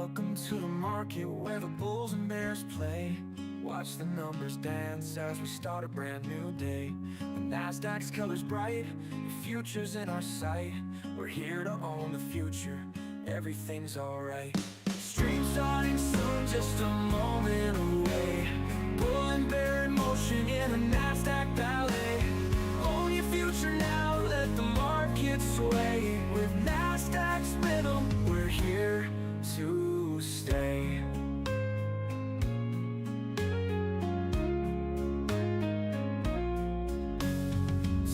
Welcome to the market where the bulls and bears play. Watch the numbers dance as we start a brand new day. The Nasdaq's colors bright, the future's in our sight. We're here to own the future, everything's alright. Stream starting soon, just a moment away. Bull and bear in motion in a Nasdaq ballet. Own your future now, let the market sway. With Nasdaq's rhythm, we're here to stay.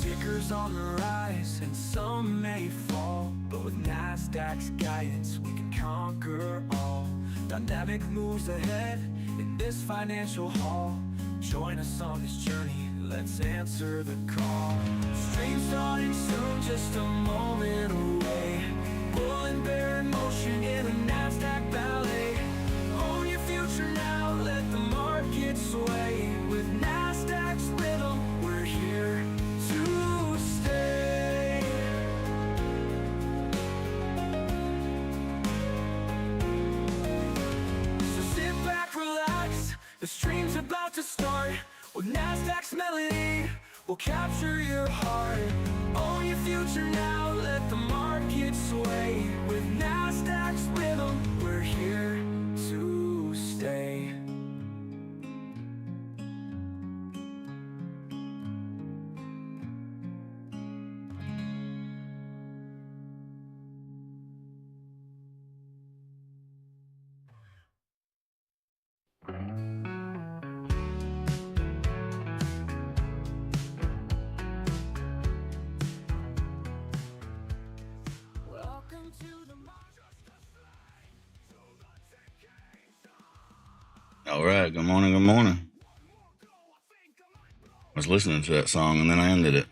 Tickers on the rise and some may fall, but with Nasdaq's guidance we can conquer all. Dynamic moves ahead in this financial hall. Join us on this journey, let's answer the call. Stream starting soon, just a moment away. Bull and bear in motion in a Nasdaq ballet. Own your future now, let the market sway. With Nasdaq's rhythm, we're here to stay. So sit back, relax, the stream's about to start. With Nasdaq's melody, we'll capture your heart. Own your future now, let the market sway. With Nasdaq's rhythm, we're here to stay. All right, good morning, good morning. I was listening to that song and then I ended it.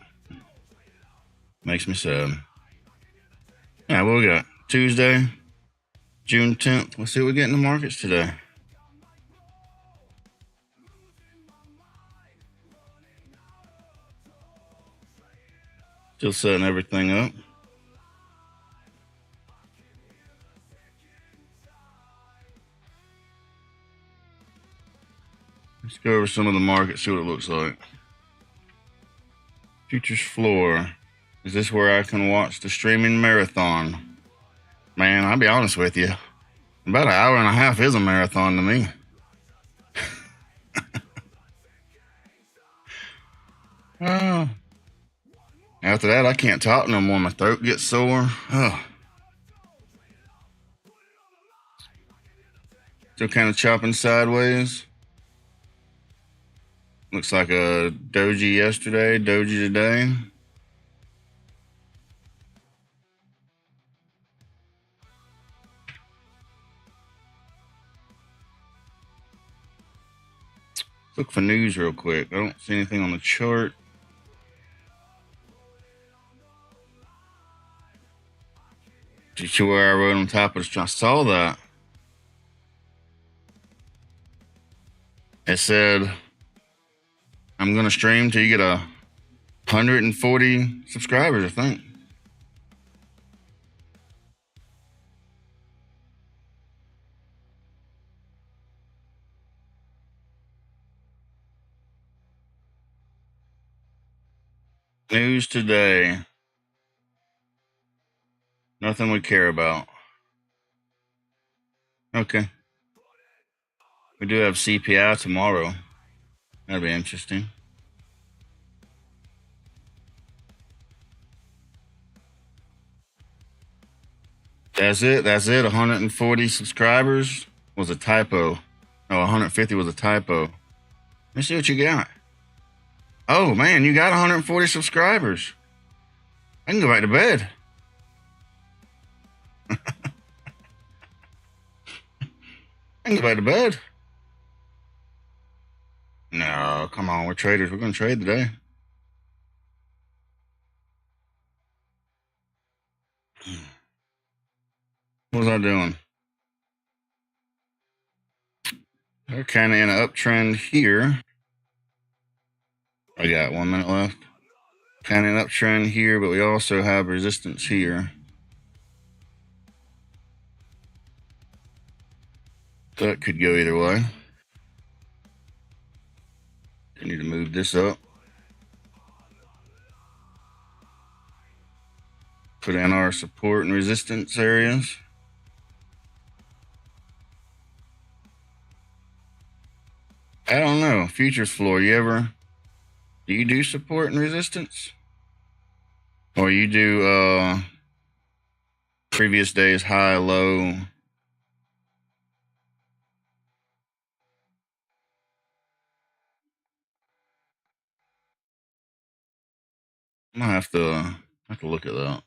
Makes me sad. Yeah, what we got? Tuesday, June 10th. Let's see what we get in the markets today. Still setting everything up. Let's go over some of the markets, see what it looks like. Futures floor. Is this where I can watch the streaming marathon? Man, I'll be honest with you. About an hour and a half is a marathon to me. After that, I can't talk no more. My throat gets sore. Still kind of chopping sideways. Looks like a doji yesterday, doji today. Look for news real quick. I don't see anything on the chart. Did you see where I wrote on top of the chart? I saw that. It said, I'm going to stream till you get 140 subscribers, I think. News today. Nothing we care about. Okay. We do have CPI tomorrow. That'll be interesting. That's it. 140 subscribers was a typo. No, 150 was a typo. Let's see what you got. Oh, man, you got 140 subscribers. I can go back to bed. I can go back to bed. No, come on, we're traders. We're going to trade today. What was I doing? They're kind of in an uptrend here. I got 1 minute left. Kind of an uptrend here, but we also have resistance here. That could go either way. I need to move this up. Put in our support and resistance areas. I don't know. Futures floor, do you do support and resistance? Or you do previous days high, low? I'm gonna have to look at that. All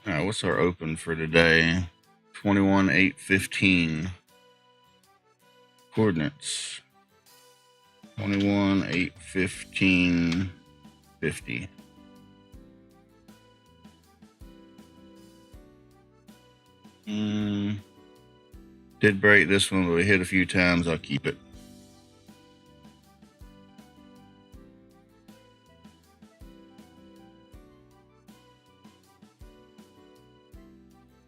right, what's our open for today? 21,815. Coordinates 21,815.50. Did break this one, but we hit a few times. I'll keep it.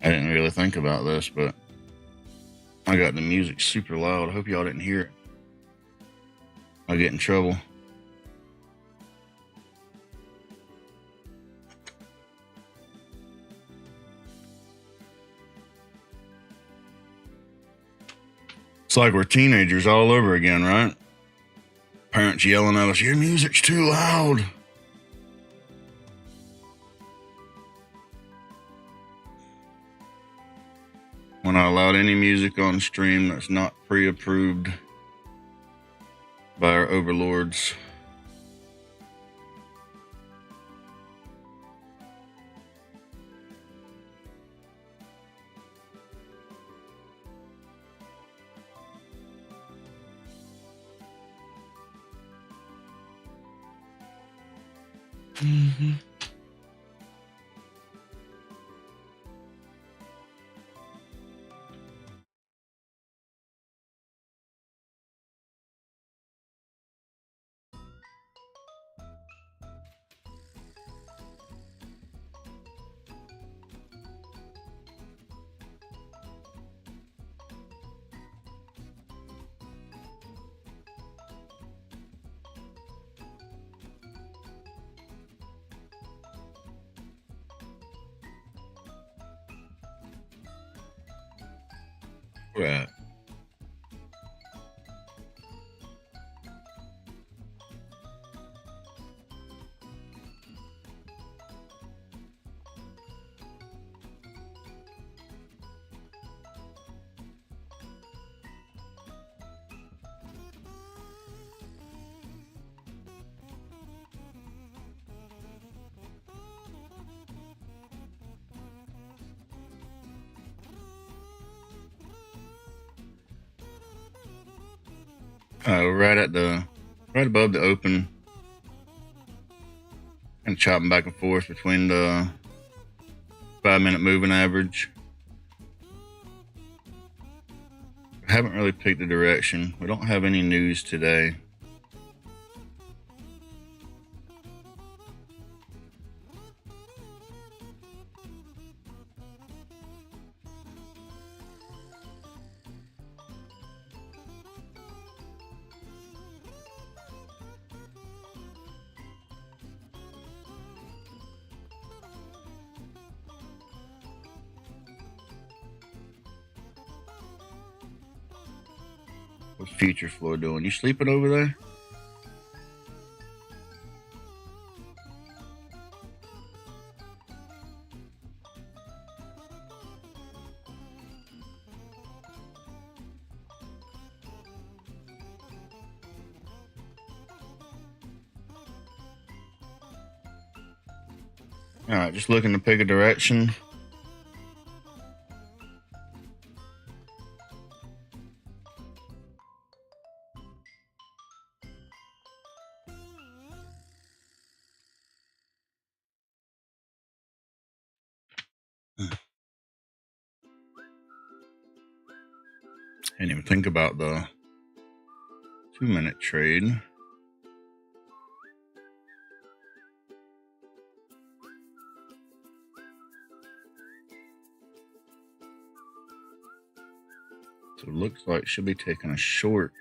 I didn't really think about this, but I got the music super loud. I hope y'all didn't hear it. I'll get in trouble. It's like we're teenagers all over again, right? Parents yelling at us, "Your music's too loud." When I allowed any music on stream that's not pre-approved by our overlords. Right. Right above the open, and chopping back and forth between the 5-minute moving average. I haven't really picked a direction. We don't have any news today. What's future floor doing? You sleeping over there? All right, just looking to pick a direction. Didn't even think about the 2-minute trade. So it looks like should be taking a short.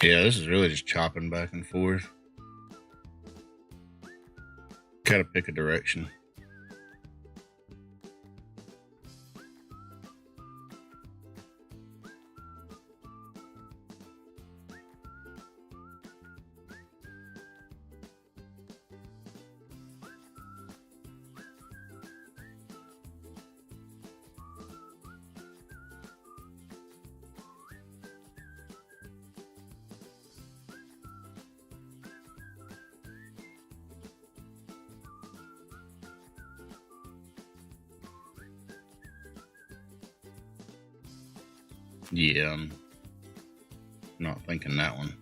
Yeah, this is really just chopping back and forth. Gotta pick a direction. Yeah, I'm not thinking that one.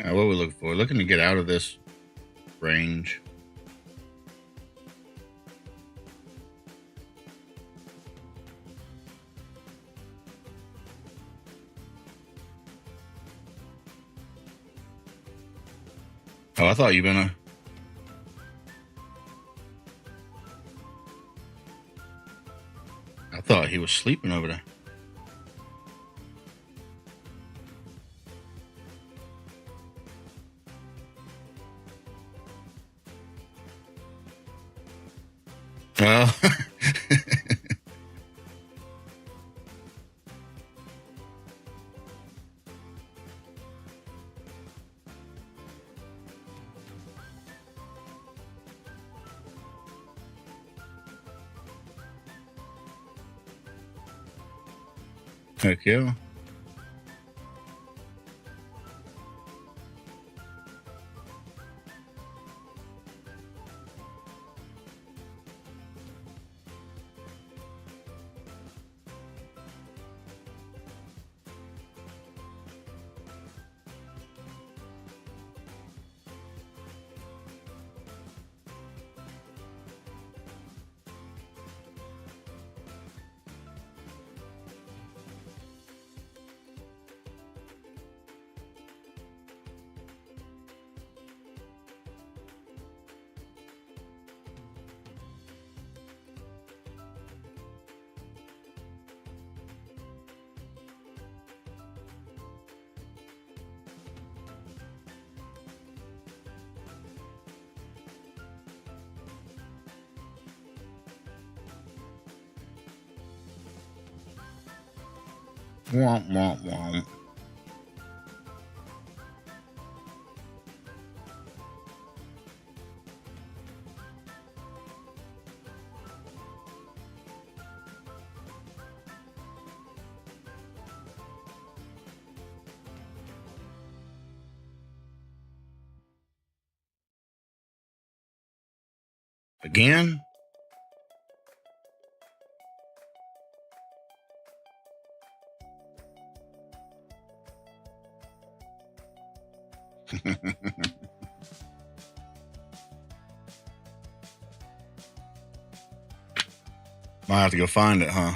What are we looking for? Looking to get out of this range. Oh, I thought you been I thought he was sleeping over there. Well, heck yeah. Womp, womp, womp. Again? Might have to go find it, huh?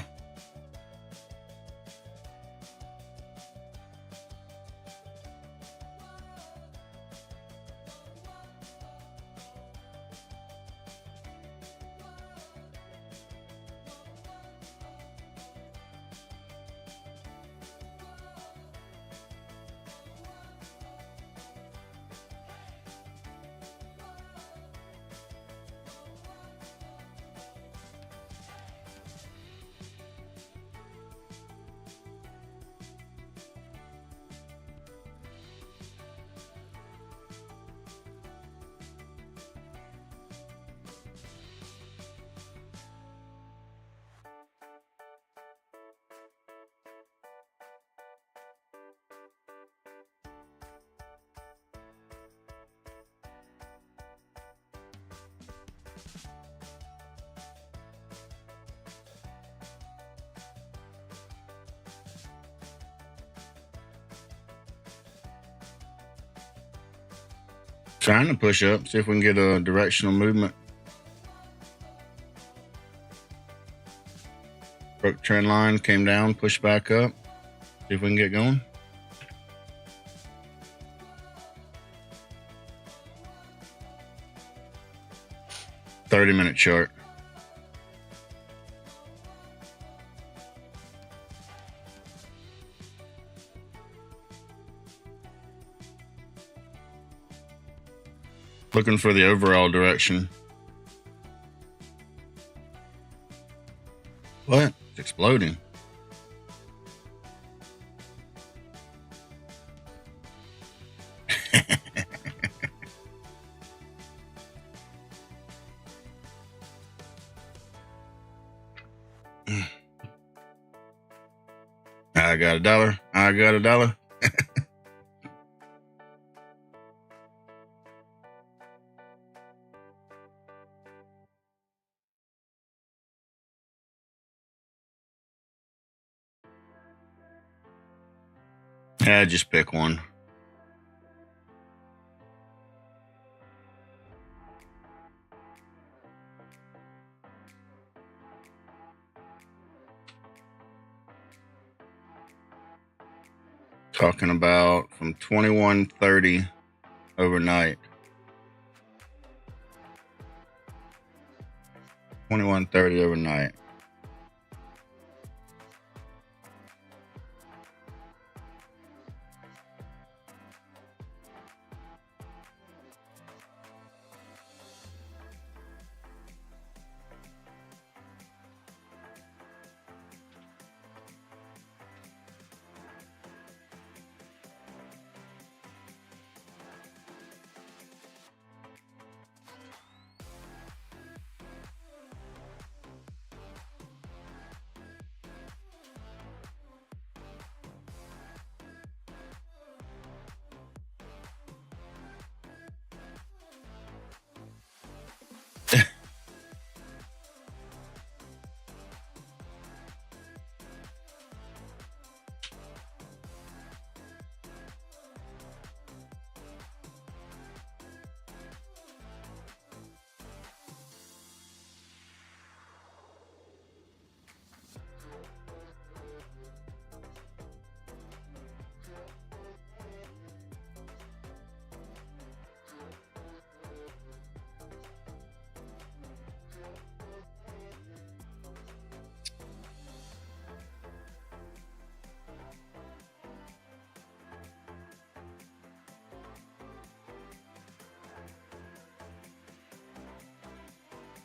Trying to push up, see if we can get a directional movement. Broke trend line, came down, pushed back up. See if we can get going. $30-minute chart. Looking for the overall direction. What? It's exploding. I got $1. I got $1. Yeah, just pick one. Talking about from 2130 overnight. 2130 overnight.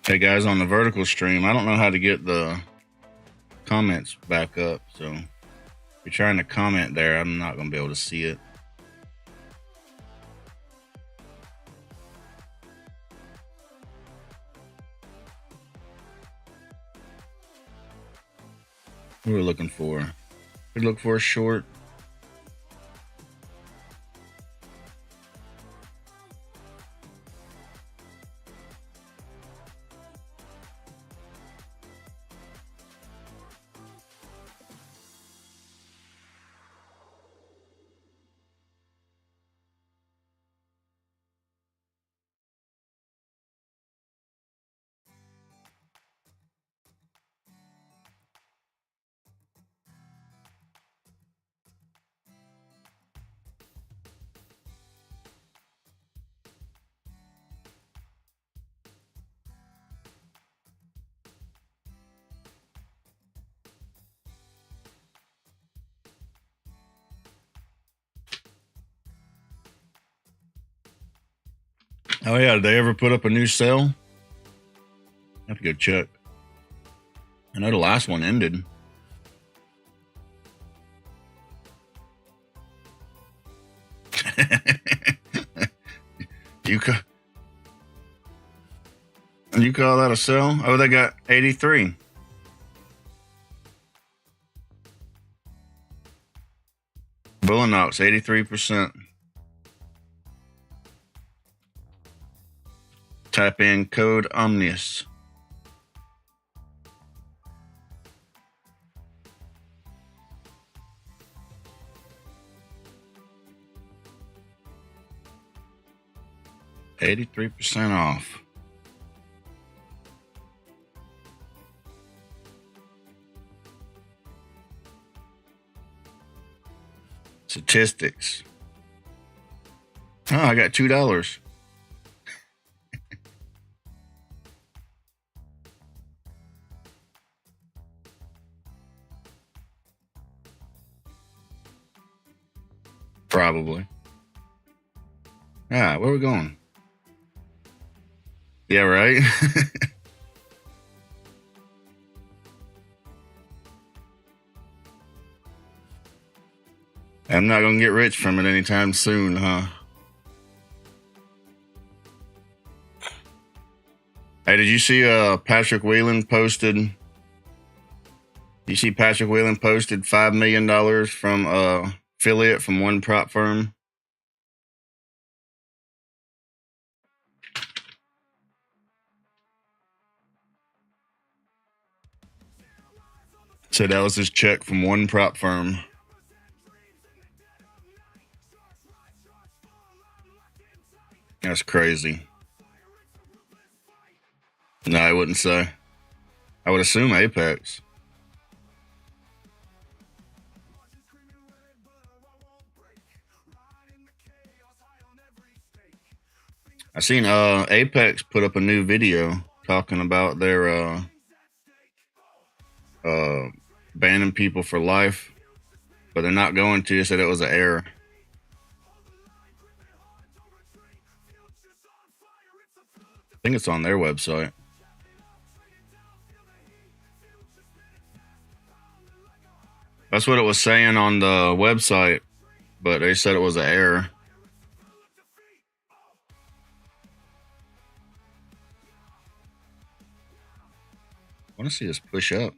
Hey guys, on the vertical stream, I don't know how to get the comments back up, so if you're trying to comment there, I'm not going to be able to see it. What are we looking for? We look for a short. Oh yeah, did they ever put up a new sale? I have to go check. I know the last one ended. You call that a sell? Oh, they got 83. Bulenox, 83%. Type in code Omnius. $83 off. Statistics. Oh, I got $2. Probably. Ah, where are we going? Yeah, right? I'm not going to get rich from it anytime soon, huh? Hey, did you see Patrick Whelan posted? You see Patrick Whelan posted $5 million from affiliate from one prop firm? So that was his check from one prop firm. That's crazy. No, I wouldn't say. I would assume Apex. I seen Apex put up a new video talking about their banning people for life, but they're not going to. They said it was an error. I think it's on their website. That's what it was saying on the website, but they said it was an error. I want to see this push up.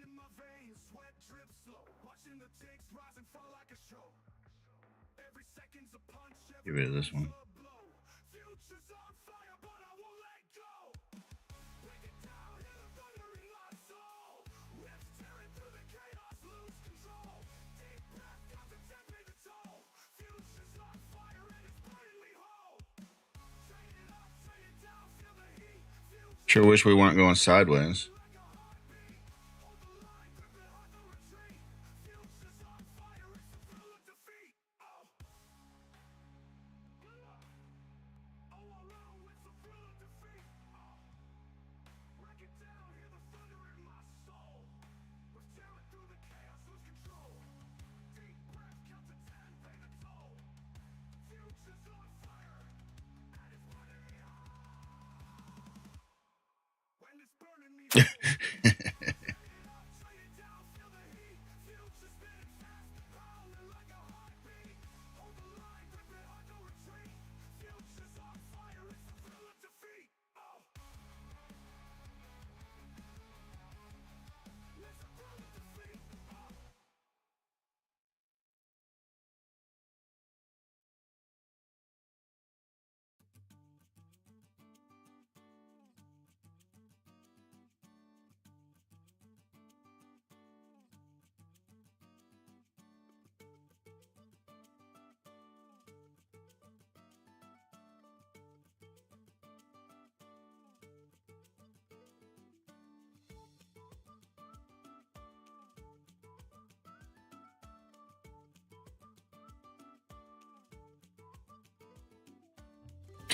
Get rid of this one. Sure wish we weren't going sideways.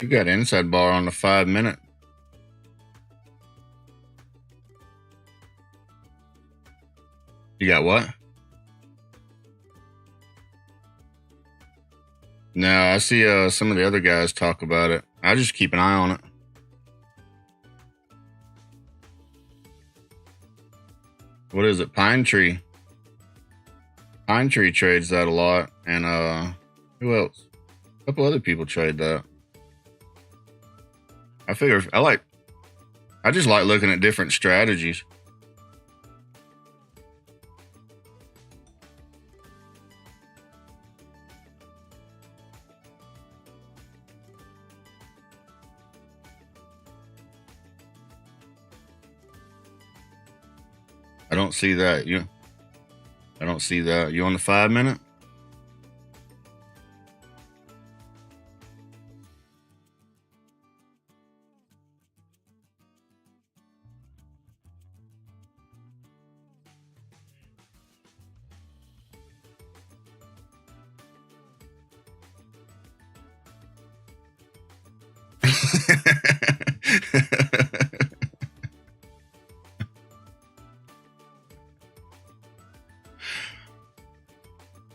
You got inside bar on the 5 minute. You got what? No, I see some of the other guys talk about it. I just keep an eye on it. What is it? Pine Tree. Pine Tree trades that a lot. And who else? A couple other people trade that. I figure I just like looking at different strategies. I don't see that. I don't see that. You on the 5 minute?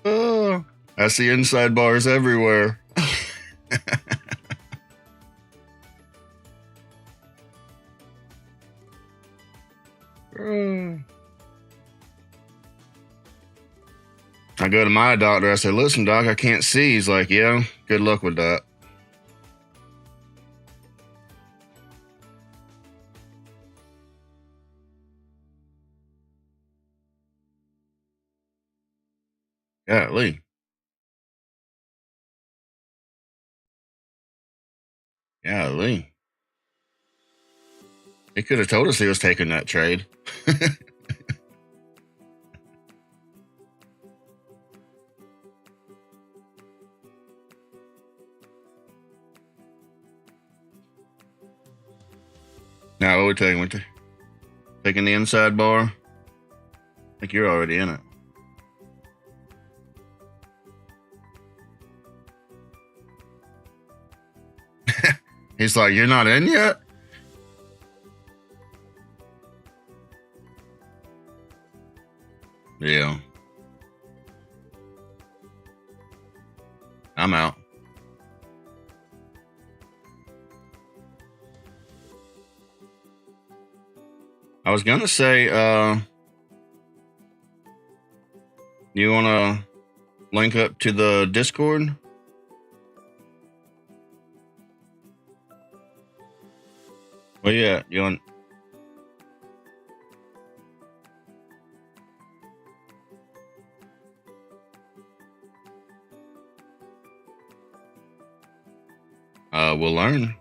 Oh, I see inside bars everywhere. I go to my doctor. I say, listen, doc, I can't see. He's like, yeah, good luck with that. Golly. Golly. He could have told us he was taking that trade. Now, what are we taking? We're taking the inside bar. I think you're already in it. He's like, you're not in yet? Yeah. I'm out. I was gonna say, you wanna link up to the Discord? Well, yeah, you want? We'll learn.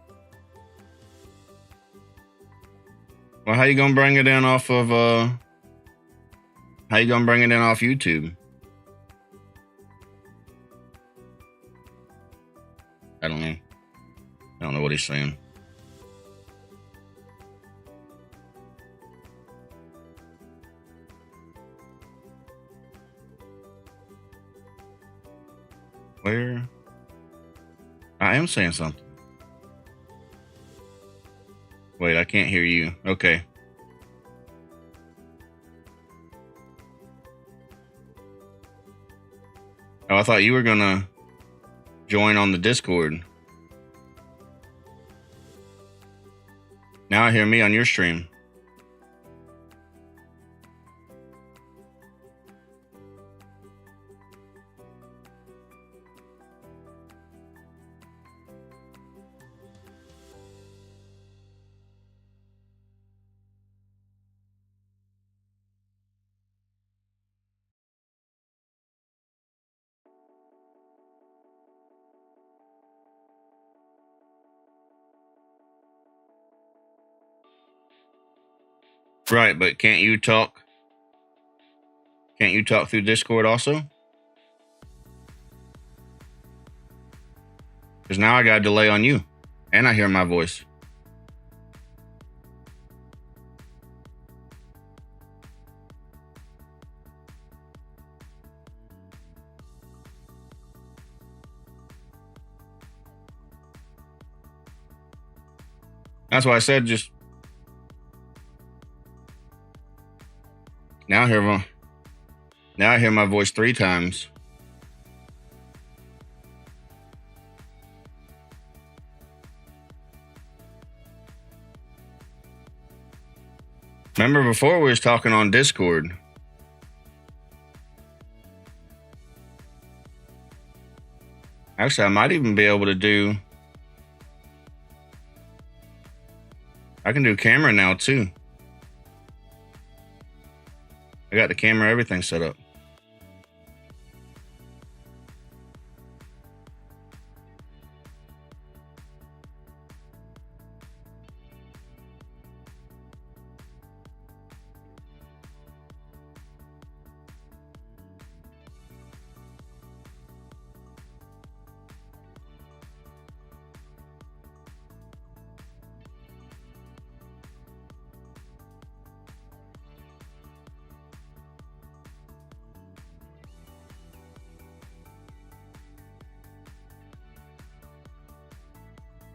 Well, how you gonna bring it in off of? How you gonna bring it in off YouTube? I don't know. I don't know what he's saying. Where? I am saying something. Wait, I can't hear you. Okay. Oh, I thought you were gonna join on the Discord. Now I hear me on your stream. Right, but can't you talk? Can't you talk through Discord also? Because now I got a delay on you, and I hear my voice. That's why I said just now I hear my voice 3 times. Remember before we was talking on Discord. Actually, I might even be able to do... I can do camera now too. I got the camera, everything set up.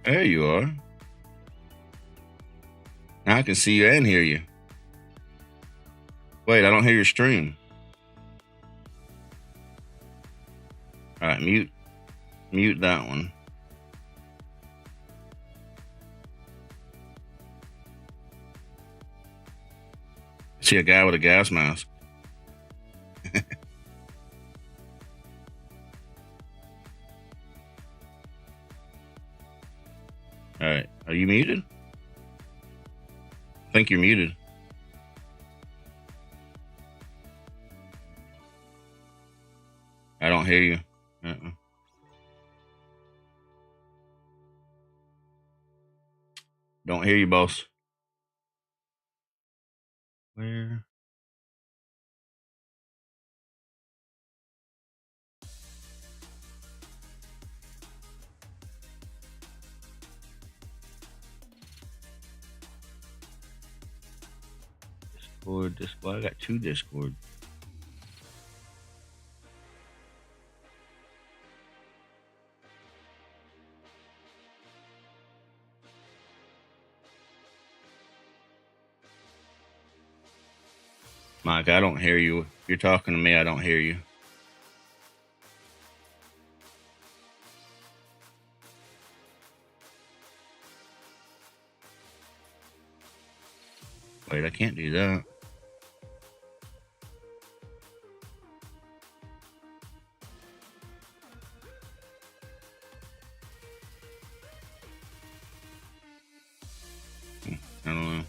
There you are. Now I can see you and hear you. Wait, I don't hear your stream. All right, mute that one. See a guy with a gas mask. All right, are you muted? I think you're muted. I don't hear you. Don't hear you, boss. Where? Discord. I got 2 Discord. Mike, I don't hear you. If you're talking to me, I don't hear you. Wait, I can't do that. I don't know.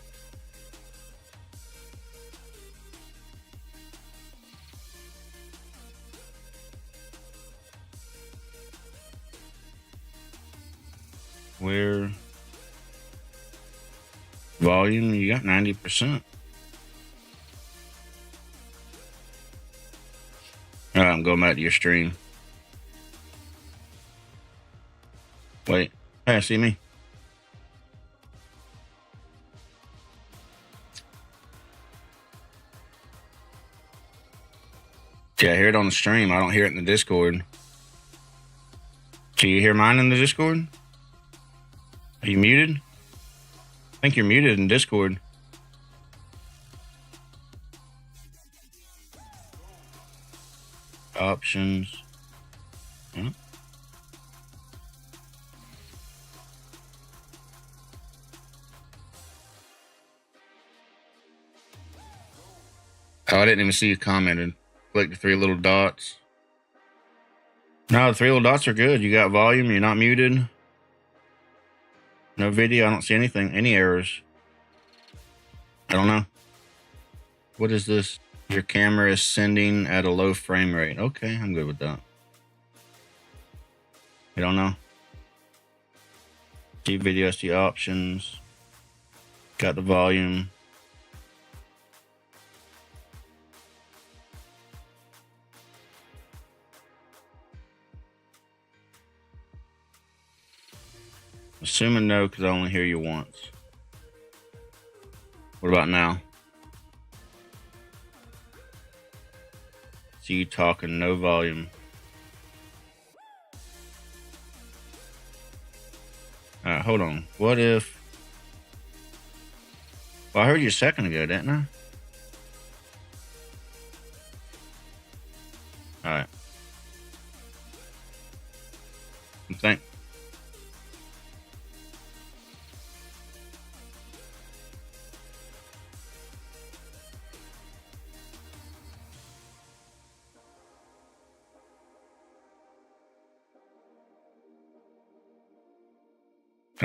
Where? Volume, you got 90%. All right, I'm going back to your stream. Wait, hey, see me? Yeah, I hear it on the stream. I don't hear it in the Discord. Do you hear mine in the Discord? Are you muted? I think you're muted in Discord. Options. Huh? Oh, I didn't even see you commented. Click the 3 little dots. No, the 3 little dots are good. You got volume. You're not muted. No video. I don't see anything. Any errors. I don't know. What is this? Your camera is sending at a low frame rate. Okay, I'm good with that. You don't know. See video, see options. Got the volume. Assuming no, because I only hear you once. What about now? See you talking, no volume. All right, hold on. What if... Well, I heard you a second ago, didn't I? All right. Think.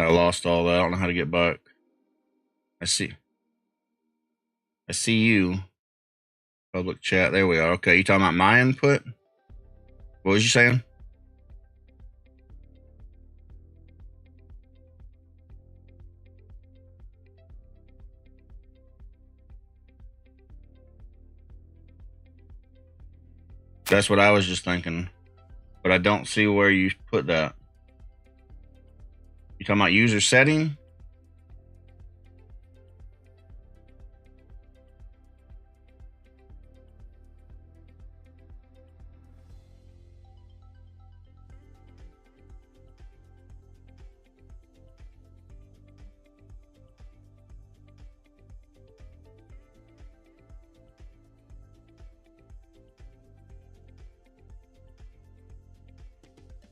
I lost all that. I don't know how to get back. I see you. Public chat. There we are. Okay, you talking about my input? What was you saying? That's what I was just thinking. But I don't see where you put that. You talking about user setting?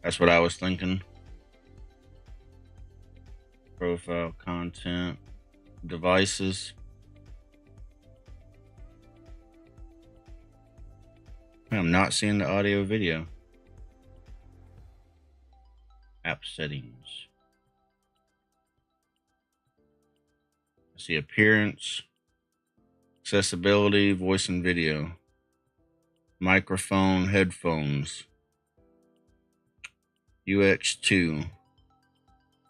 That's what I was thinking. Profile, content, devices. I'm not seeing the audio video. App settings. I see appearance, accessibility, voice and video, microphone, headphones, UX2.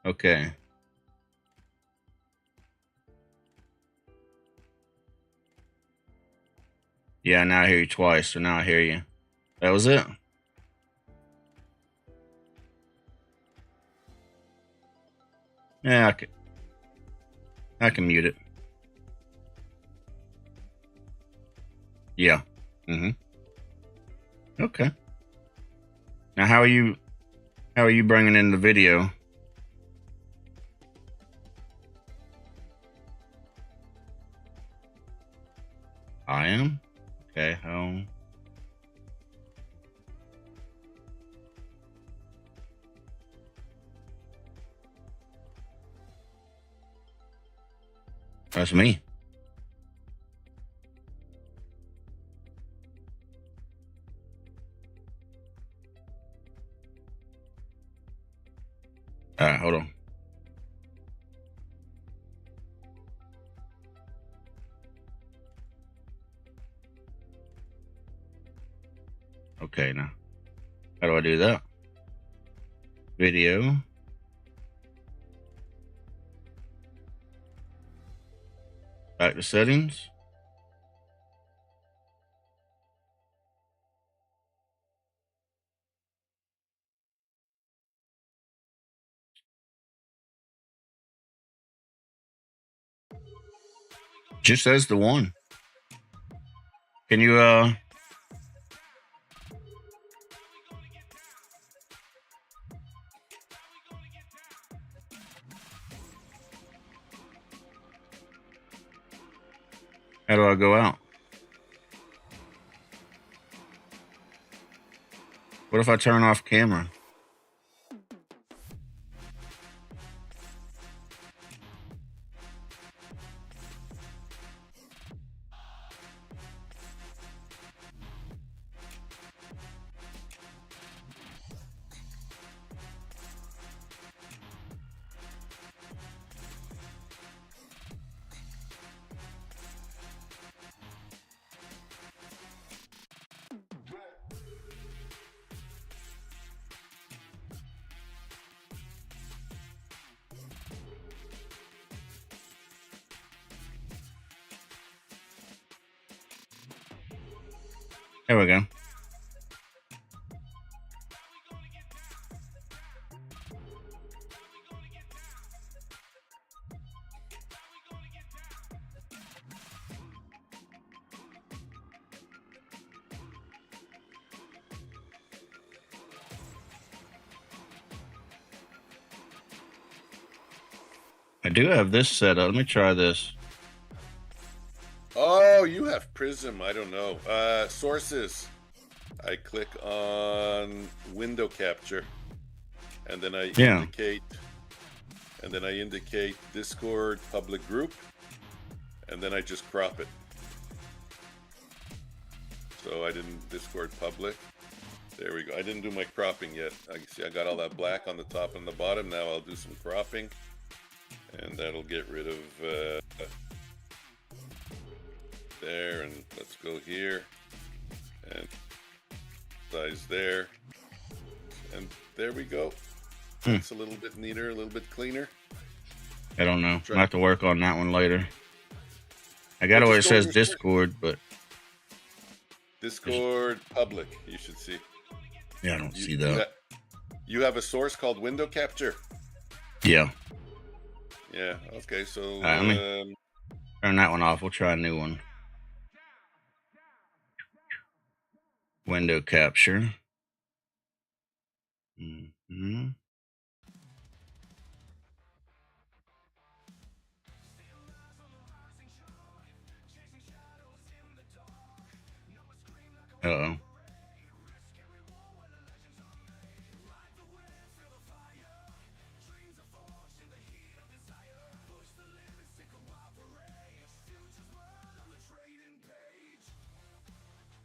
Okay. Yeah, now I hear you twice, so now I hear you. That was it? Yeah, I can mute it. Yeah. Okay. Now, how are you bringing in the video? I am. Okay. Home. That's me. All right, hold on. Okay, now, how do I do that? Video. Back to settings. Just as the one. Can you how do I go out? What if I turn off camera? There we go. I do have this set up. Let me try this. Oh, you have Prism. I don't know. Sources. I click on window capture, and then I indicate Discord public group, and then I just crop it. So I didn't Discord public. There we go. I didn't do my cropping yet. I see I got all that black on the top and the bottom. Now I'll do some cropping, and that'll get rid of there. And let's go here and size there, and there we go. It's a little bit neater, a little bit cleaner. I don't know. I'll have to work on that one later. I got where it says Discord, but Discord public, you should see. Yeah, I don't see that. You have a source called window capture? Yeah. Yeah, okay, so all right, let me turn that one off. We'll try a new one. Window capture. Mm-hmm. Uh-oh.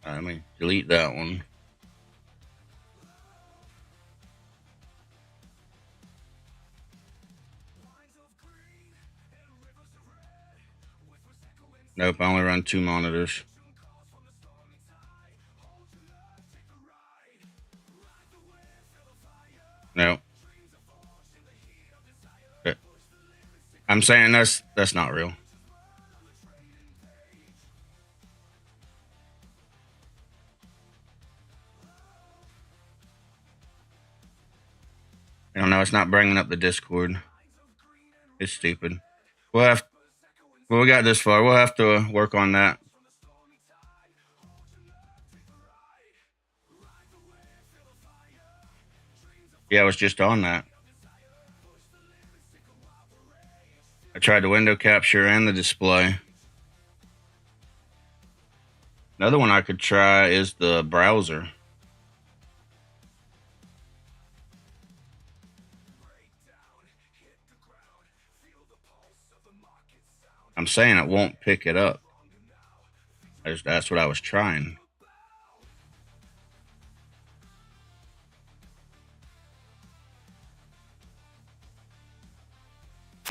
All right, let me delete that one. Nope, I only run 2 monitors. No. I'm saying that's not real. I don't know. It's not bringing up the Discord. It's stupid. Well, we got this far. We'll have to work on that. Yeah, I was just on that. I tried the window capture and the display. Another one I could try is the browser. I'm saying it won't pick it up. That's what I was trying.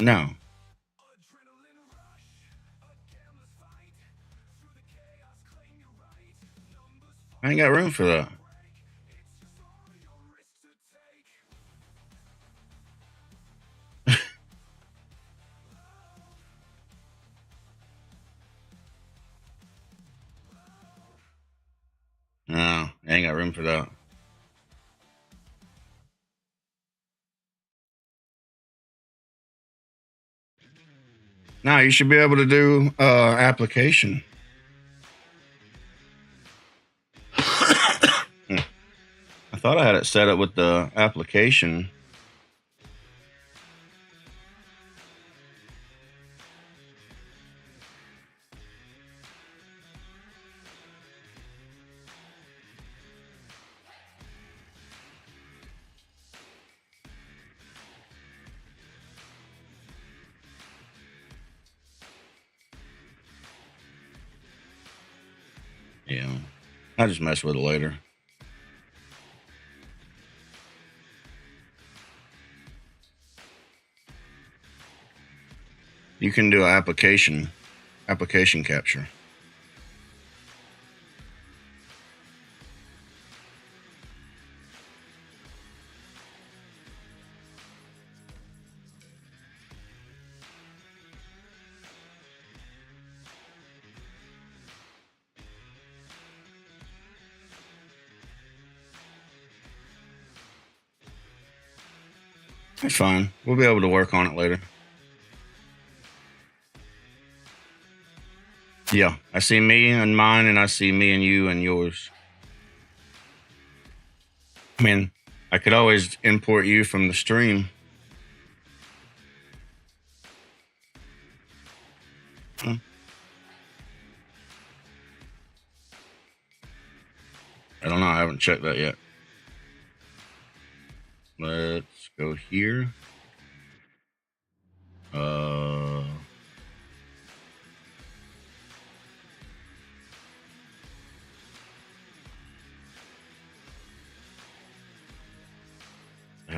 No. I ain't got room for that. No, I ain't got room for that. No, you should be able to do application. I thought I had it set up with the application. Yeah, I'll just mess with it later. You can do an application capture. That's fine. We'll be able to work on it later. Yeah, I see me and mine, and I see me and you and yours. I mean, I could always import you from the stream. I don't know. I haven't checked that yet. Let's go here.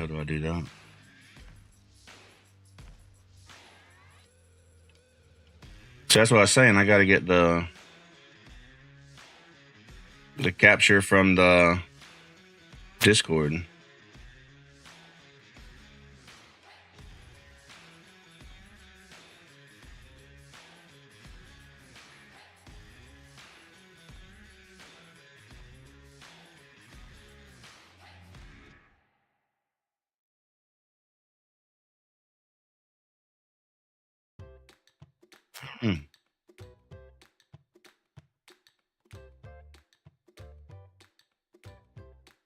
hell do I do that? So that's what I was saying. I got to get the capture from the Discord.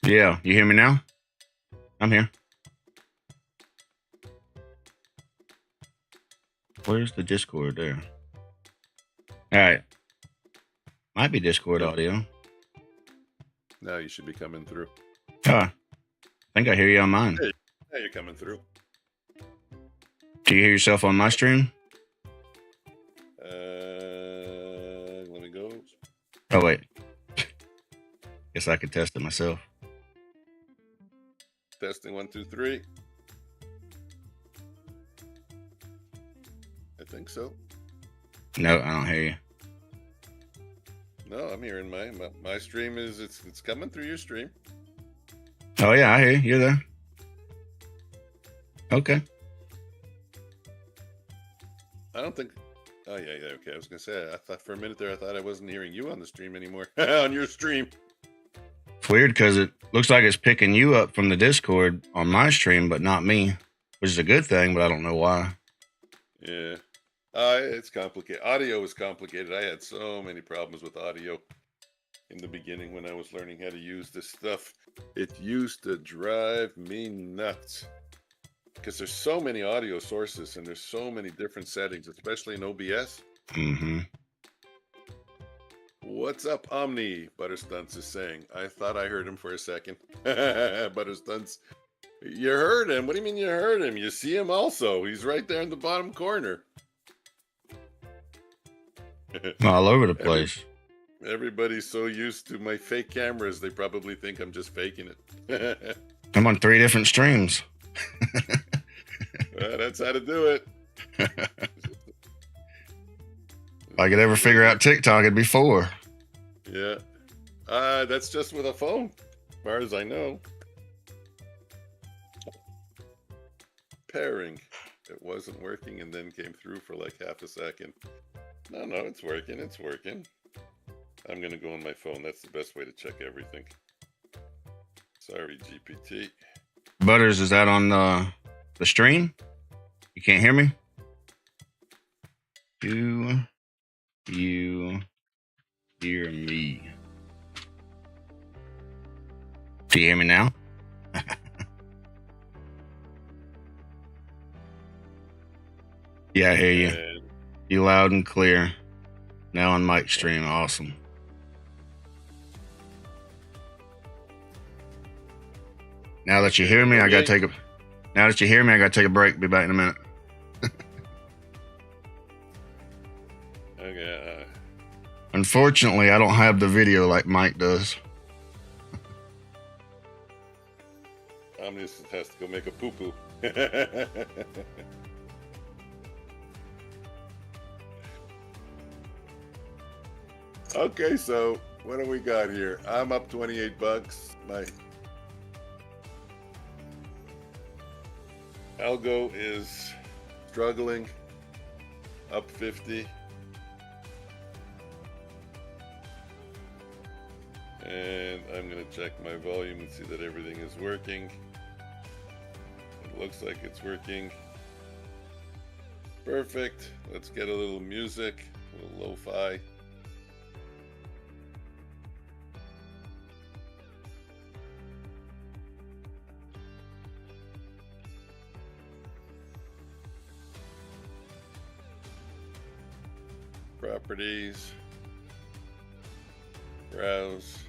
Yeah, you hear me now? I'm here. Where's the Discord there? All right. Might be Discord audio. Now you should be coming through. I think I hear you on mine. Hey, now you're coming through. Do you hear yourself on my stream? Let me go. Oh, wait. Guess I could test it myself. Testing 1, 2, 3. I think so. No, I don't hear you. No, I'm hearing my stream is it's coming through your stream. Oh, yeah, I hear you. You're there. Okay. I don't think. Oh yeah, okay. I was gonna say I thought for a minute there I thought I wasn't hearing you on the stream anymore. On your stream. It's weird because it looks like it's picking you up from the Discord on my stream, but not me, which is a good thing, but I don't know why. Yeah. It's complicated. Audio is complicated. I had so many problems with audio in the beginning when I was learning how to use this stuff. It used to drive me nuts because there's so many audio sources and there's so many different settings, especially in OBS. Mm-hmm. What's up, Omni? Butterstunts is saying. I thought I heard him for a second. Butterstunts, you heard him? What do you mean you heard him? You see him also. He's right there in the bottom corner. All over the place. Everybody's so used to my fake cameras, they probably think I'm just faking it. I'm on 3 different streams. That's how to do it. If I could ever figure out TikTok, it'd be 4. Yeah. That's just with a phone, as far as I know. Pairing. It wasn't working and then came through for like half a second. No, it's working. It's working. I'm going to go on my phone. That's the best way to check everything. Sorry, GPT. Butters, is that on the stream? You can't hear me? Do you hear me? Do you hear me now? Yeah, I hear you. And You loud and clear. Now on mic stream. Awesome. Now that you hear me, I gotta take a. Now that you hear me, I gotta take a break. Be back in a minute. okay. Unfortunately, I don't have the video like Mike does. Omnius has to go make a poo-poo. Okay, so what do we got here? I'm up 28 bucks. My algo is struggling, up 50. And I'm going to check my volume and see that everything is working. It looks like it's working. Perfect. Let's get a little music, a little lo-fi. Properties, browse.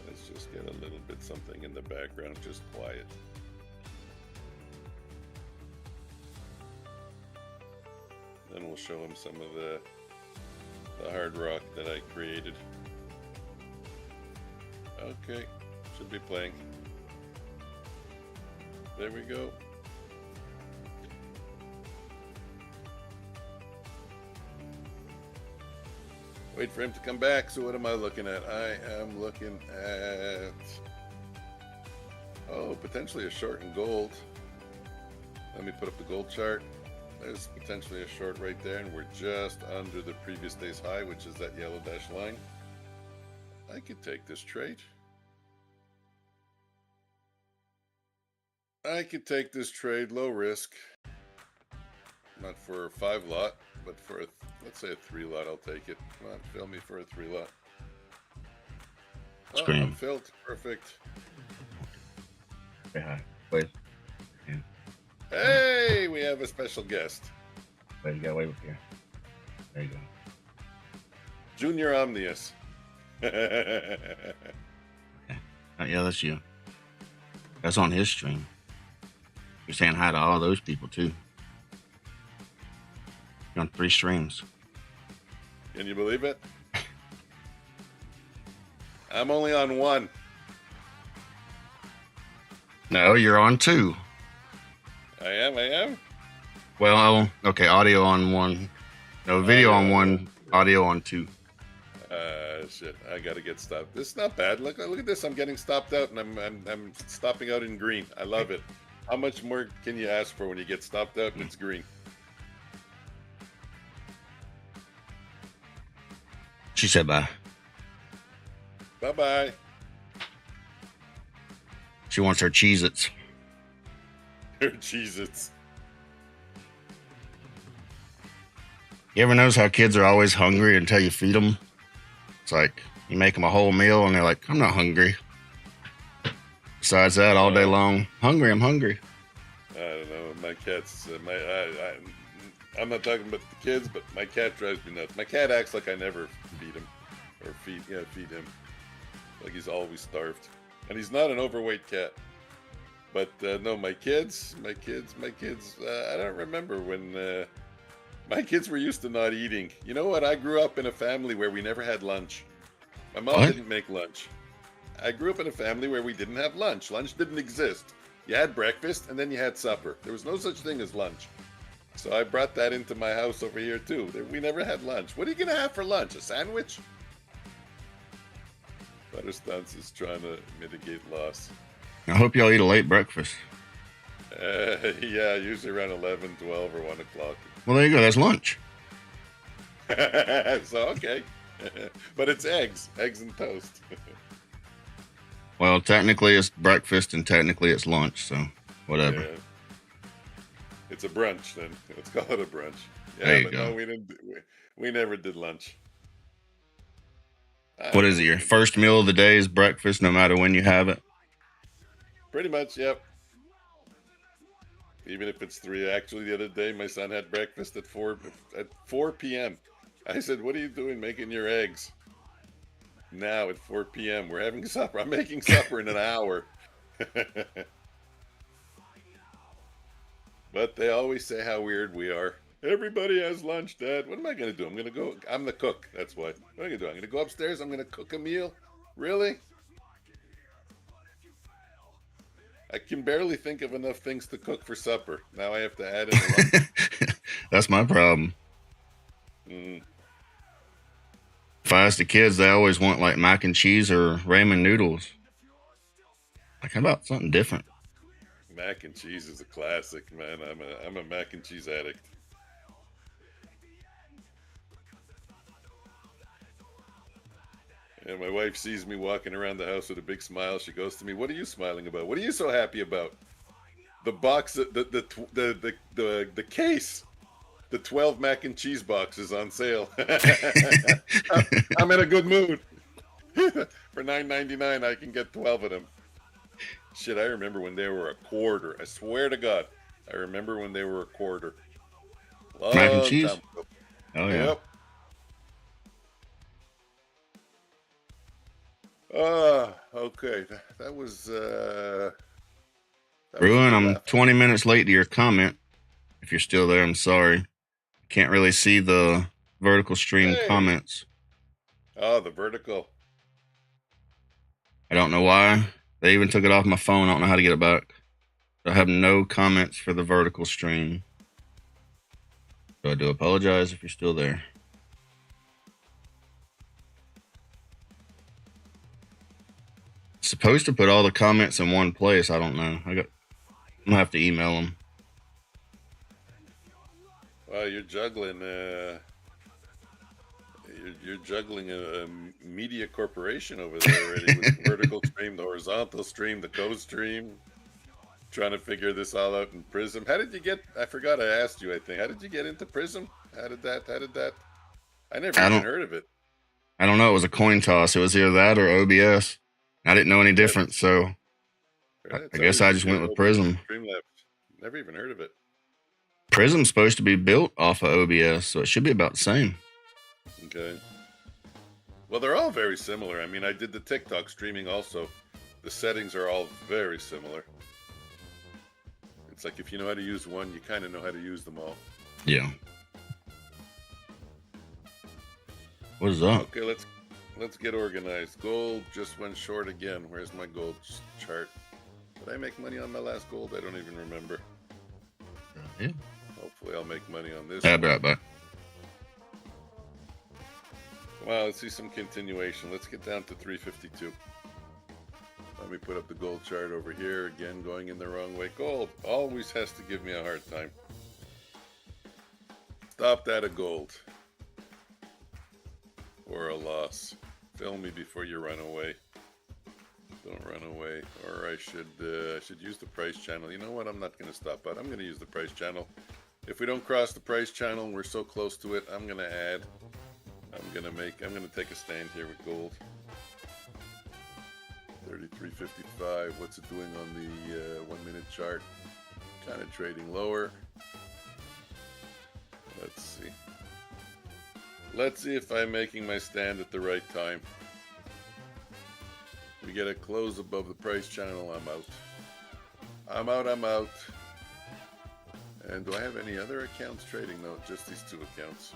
Let's just get a little bit something in the background, just quiet. Then we'll show him some of the hard rock that I created. Okay, should be playing. There we go. Wait for him to come back. So what am I looking at? I am looking at, oh, potentially a short in gold. Let me put up the gold chart. There's potentially a short right there, and we're just under the previous day's high, which is that yellow dashed line. I could take this trade. I could take this trade, low risk. Not for a 5 lot, but for a, let's say a 3 lot, I'll take it. Come on, fill me for a 3 lot. Oh, I'm filled. Perfect. Say hi. Wait. Yeah. Hey, we have a special guest. Wait, you gotta wait here. There you go. Junior Omnius. Okay. Yeah, that's you. That's on his stream. You're saying hi to all those people too. You're on 3 streams. Can you believe it? I'm only on 1. No, you're on 2. I am? Well, okay, audio on 1. No, video on 1, audio on 2. Shit, I gotta get stopped. This is not bad. Look at this. I'm getting stopped out, and I'm stopping out in green. I love it. How much more can you ask for when you get stopped out and it's green? She said bye. Bye-bye. She wants her Cheez-Its. Her Cheez-Its. You ever notice how kids are always hungry until you feed them? It's like you make them a whole meal and they're like, I'm not hungry. Besides that, all day long, hungry, I'm hungry. I don't know. My cat's, I'm not talking about the kids, but my cat drives me nuts. My cat acts like I never feed him. Or feed him. Like he's always starved. And he's not an overweight cat. But no, my kids, I don't remember when my kids were used to not eating. You know what? I grew up in a family where we never had lunch. My mom didn't make lunch. I grew up in a family where we didn't have lunch. Lunch didn't exist. You had breakfast and then you had supper. There was no such thing as lunch. So I brought that into my house over here too. We never had lunch. What are you going to have for lunch? A sandwich? Butterstance is trying to mitigate loss. I hope y'all eat a late breakfast. Yeah, usually around 11, 12, or 1 o'clock. Well, there you go. That's lunch. So, okay. But it's eggs and toast. Well, technically it's breakfast and technically it's lunch, so whatever. Yeah. It's a brunch then. Let's call it a brunch. Yeah, There you but go. no, we never did lunch. What is it? Your first meal of the day is breakfast, no matter when you have it? Pretty much, yep. Even if it's 3. Actually, the other day, my son had breakfast at 4 p.m. I said, what are you doing making your eggs? Now at 4 p.m. We're having supper. I'm making supper in an hour. But they always say how weird we are. Everybody has lunch, Dad. What am I going to do? I'm the cook. That's what. What am I going to do? I'm going to go upstairs. I'm going to cook a meal. Really? I can barely think of enough things to cook for supper. Now I have to add in lunch. That's my problem. Mm. If I ask the kids, they always want like mac and cheese or ramen noodles. Like, how about something different? Mac and cheese is a classic, man. I'm a mac and cheese addict. And my wife sees me walking around the house with a big smile. She goes to me, "What are you smiling about? What are you so happy about?" The box, the case, the 12 mac and cheese boxes on sale. I'm in a good mood. For $9.99, I can get 12 of them. Shit, I remember when they were a quarter. I swear to God, I remember when they were a quarter. Mac and cheese? Oh, yeah. Yep. Okay. That was Bruin, I'm 20 minutes late to your comment. If you're still there, I'm sorry. Can't really see the vertical stream comments. Oh, the vertical. I don't know why. They even took it off my phone. I don't know how to get it back. I have no comments for the vertical stream. So I do apologize if you're still there. Supposed to put all the comments in one place. I don't know. I'm gonna have to email them. Wow, you're juggling. You're juggling a media corporation over there already with the vertical stream, the horizontal stream, the co-stream. Trying to figure this all out in Prism. How did you get? I forgot I asked you. I think. How did you get into Prism? How did that? I never even heard of it. I don't know. It was a coin toss. It was either that or OBS. I didn't know any difference, so I guess I just went with Prism. Streamlabs. Never even heard of it. Prism's supposed to be built off of OBS, so it should be about the same. Okay. Well, they're all very similar. I mean, I did the TikTok streaming also. The settings are all very similar. It's like if you know how to use one, you kind of know how to use them all. Yeah. What is up? Okay, let's get organized. Gold just went short again. Where's my gold chart? Did I make money on my last gold? I don't even remember. Yeah. Hopefully I'll make money on this. I'll be right back. Wow, let's see some continuation. Let's get down to 352. Let me put up the gold chart over here. Again, going in the wrong way. Gold always has to give me a hard time. Stop that at gold. Or a loss. Film me before you run away. Don't run away. Or I should use the price channel. You know what? I'm not going to stop out. I'm going to use the price channel. If we don't cross the price channel and we're so close to it, I'm going to add. I'm going to take a stand here with gold. 33.55. What's it doing on the 1 minute chart? Kind of trading lower. Let's see. Let's see if I'm making my stand at the right time. We get a close above the price channel, I'm out. I'm out. And do I have any other accounts trading? No, just these two accounts.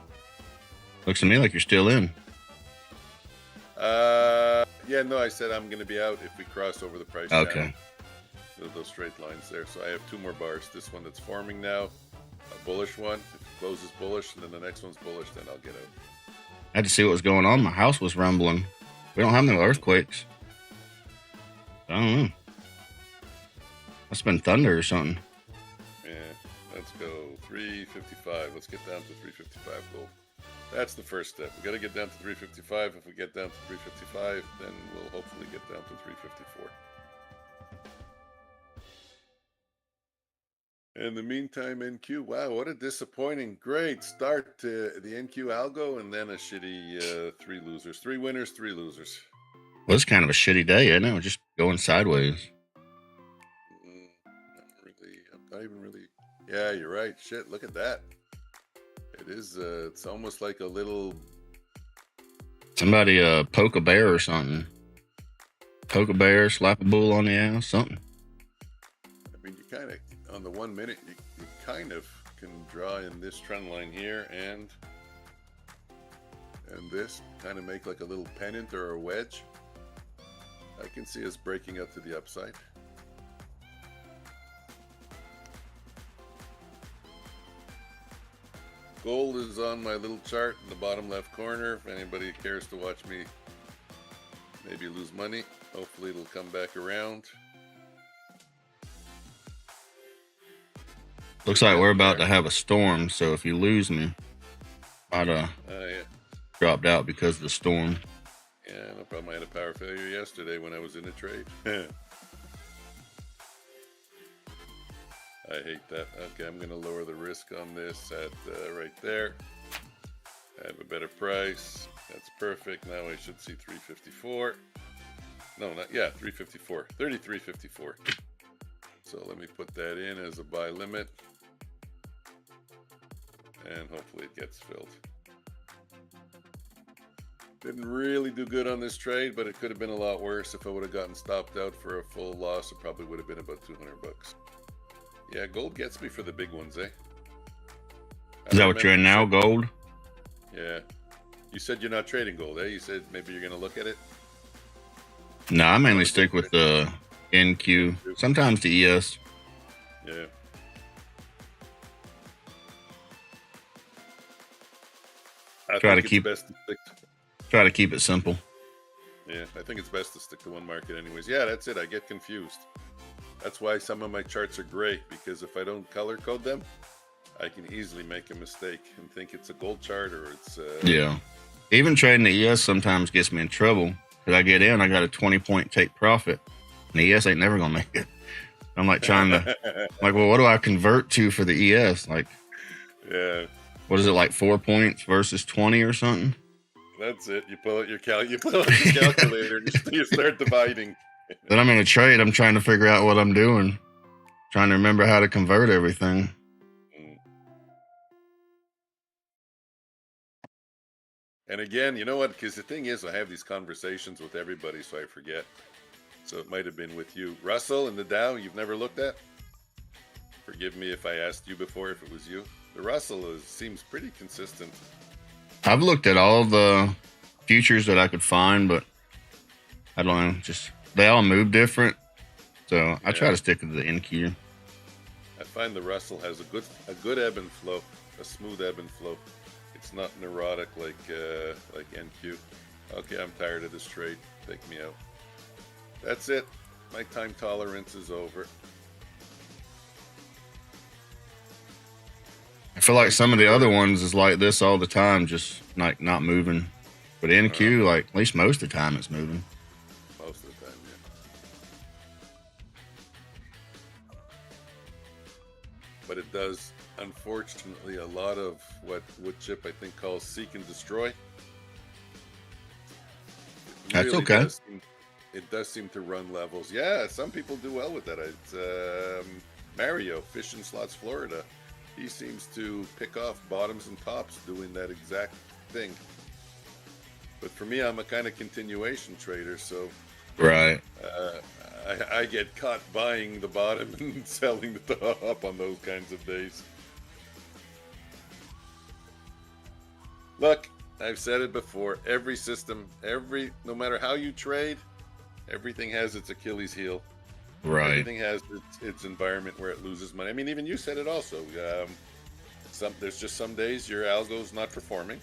Looks to me like you're still in. Yeah, no, I said I'm going to be out if we cross over the price channel. Those straight lines there. So I have two more bars. This one that's forming now, a bullish one. If it closes bullish, and then the next one's bullish, then I'll get out. I had to see what was going on. My house was rumbling. We don't have no earthquakes. I don't know. Must have been thunder or something. Yeah, let's go 355. Let's get down to 355 gold. That's the first step. We got to get down to 355. If we get down to 355, then we'll hopefully get down to 354. In the meantime, NQ, wow, what a disappointing. Great start to the NQ algo, and then a shitty 3 losers. 3 winners, 3 losers. Well, it's kind of a shitty day, isn't it? We're just going sideways. Not even really. Yeah, you're right. Shit, look at that. It is, it's almost like a little... Somebody poke a bear or something. Poke a bear, slap a bull on the ass, something. I mean, you kind of, on the 1 minute, you kind of can draw in this trend line here and this, kind of make like a little pennant or a wedge. I can see us breaking up to the upside. Gold is on my little chart in the bottom left corner. If anybody cares to watch me maybe lose money, hopefully it'll come back around. Looks like we're about to have a storm, so if you lose me, I'd yeah. dropped out because of the storm. Yeah, no problem. I had a power failure yesterday when I was in a trade. I hate that. Okay, I'm going to lower the risk on this at right there. I have a better price. That's perfect. Now I should see 354. No, not, yeah, 354. 33.54. So let me put that in as a buy limit. And hopefully it gets filled. Didn't really do good on this trade, but it could have been a lot worse. If I would have gotten stopped out for a full loss, it probably would have been about 200 bucks. Yeah, gold gets me for the big ones, eh? Is that what you're in now, gold? Yeah. You said you're not trading gold, eh? You said maybe you're going to look at it? No, I mainly stick with the NQ. Sometimes the ES. Yeah. I Try to think it's keep best to stick. try to keep it simple. Yeah, I think it's best to stick to one market anyways. Yeah, that's it. I get confused. That's why some of my charts are gray, because if I don't color code them, I can easily make a mistake and think it's a gold chart or it's Yeah. Even trading the ES sometimes gets me in trouble because I get in, I got a 20-point take profit, and the ES ain't never gonna make it. I'm like trying to, like, well, what do I convert to for the ES? Like, yeah, what is it, like 4 points versus 20 or something? that's it. You pull out your calculator and you start dividing. Then I'm in a trade. I'm trying to figure out what I'm doing, trying to remember how to convert everything. Mm. And again, you know what? Because the thing is, I have these conversations with everybody, so I forget. So it might have been with you. Russell and the Dow, you've never looked at? Forgive me if I asked you before, if it was you. The Russell seems pretty consistent. I've looked at all the futures that I could find, but I don't know. Just they all move different, so I try to stick to the NQ. I find the Russell has a good ebb and flow, a smooth ebb and flow. It's not neurotic like NQ. Okay, I'm tired of this trade. Take me out. That's it. My time tolerance is over. I feel like some of the other ones is like this all the time, just like not moving. But NQ, like at least most of the time, it's moving. Most of the time, yeah. But it does, unfortunately, a lot of what Woodchip I think calls seek and destroy. That's okay. It does seem to run levels. Yeah, some people do well with that. It's Mario, Fish and Slots, Florida. He seems to pick off bottoms and tops doing that exact thing. But for me, I'm a kind of continuation trader, so Right. I get caught buying the bottom and selling the top on those kinds of days. Look, I've said it before. Every system, no matter how you trade, everything has its Achilles heel. Right. Everything has its environment where it loses money. I mean, even you said it also. There's just some days your algo's not performing,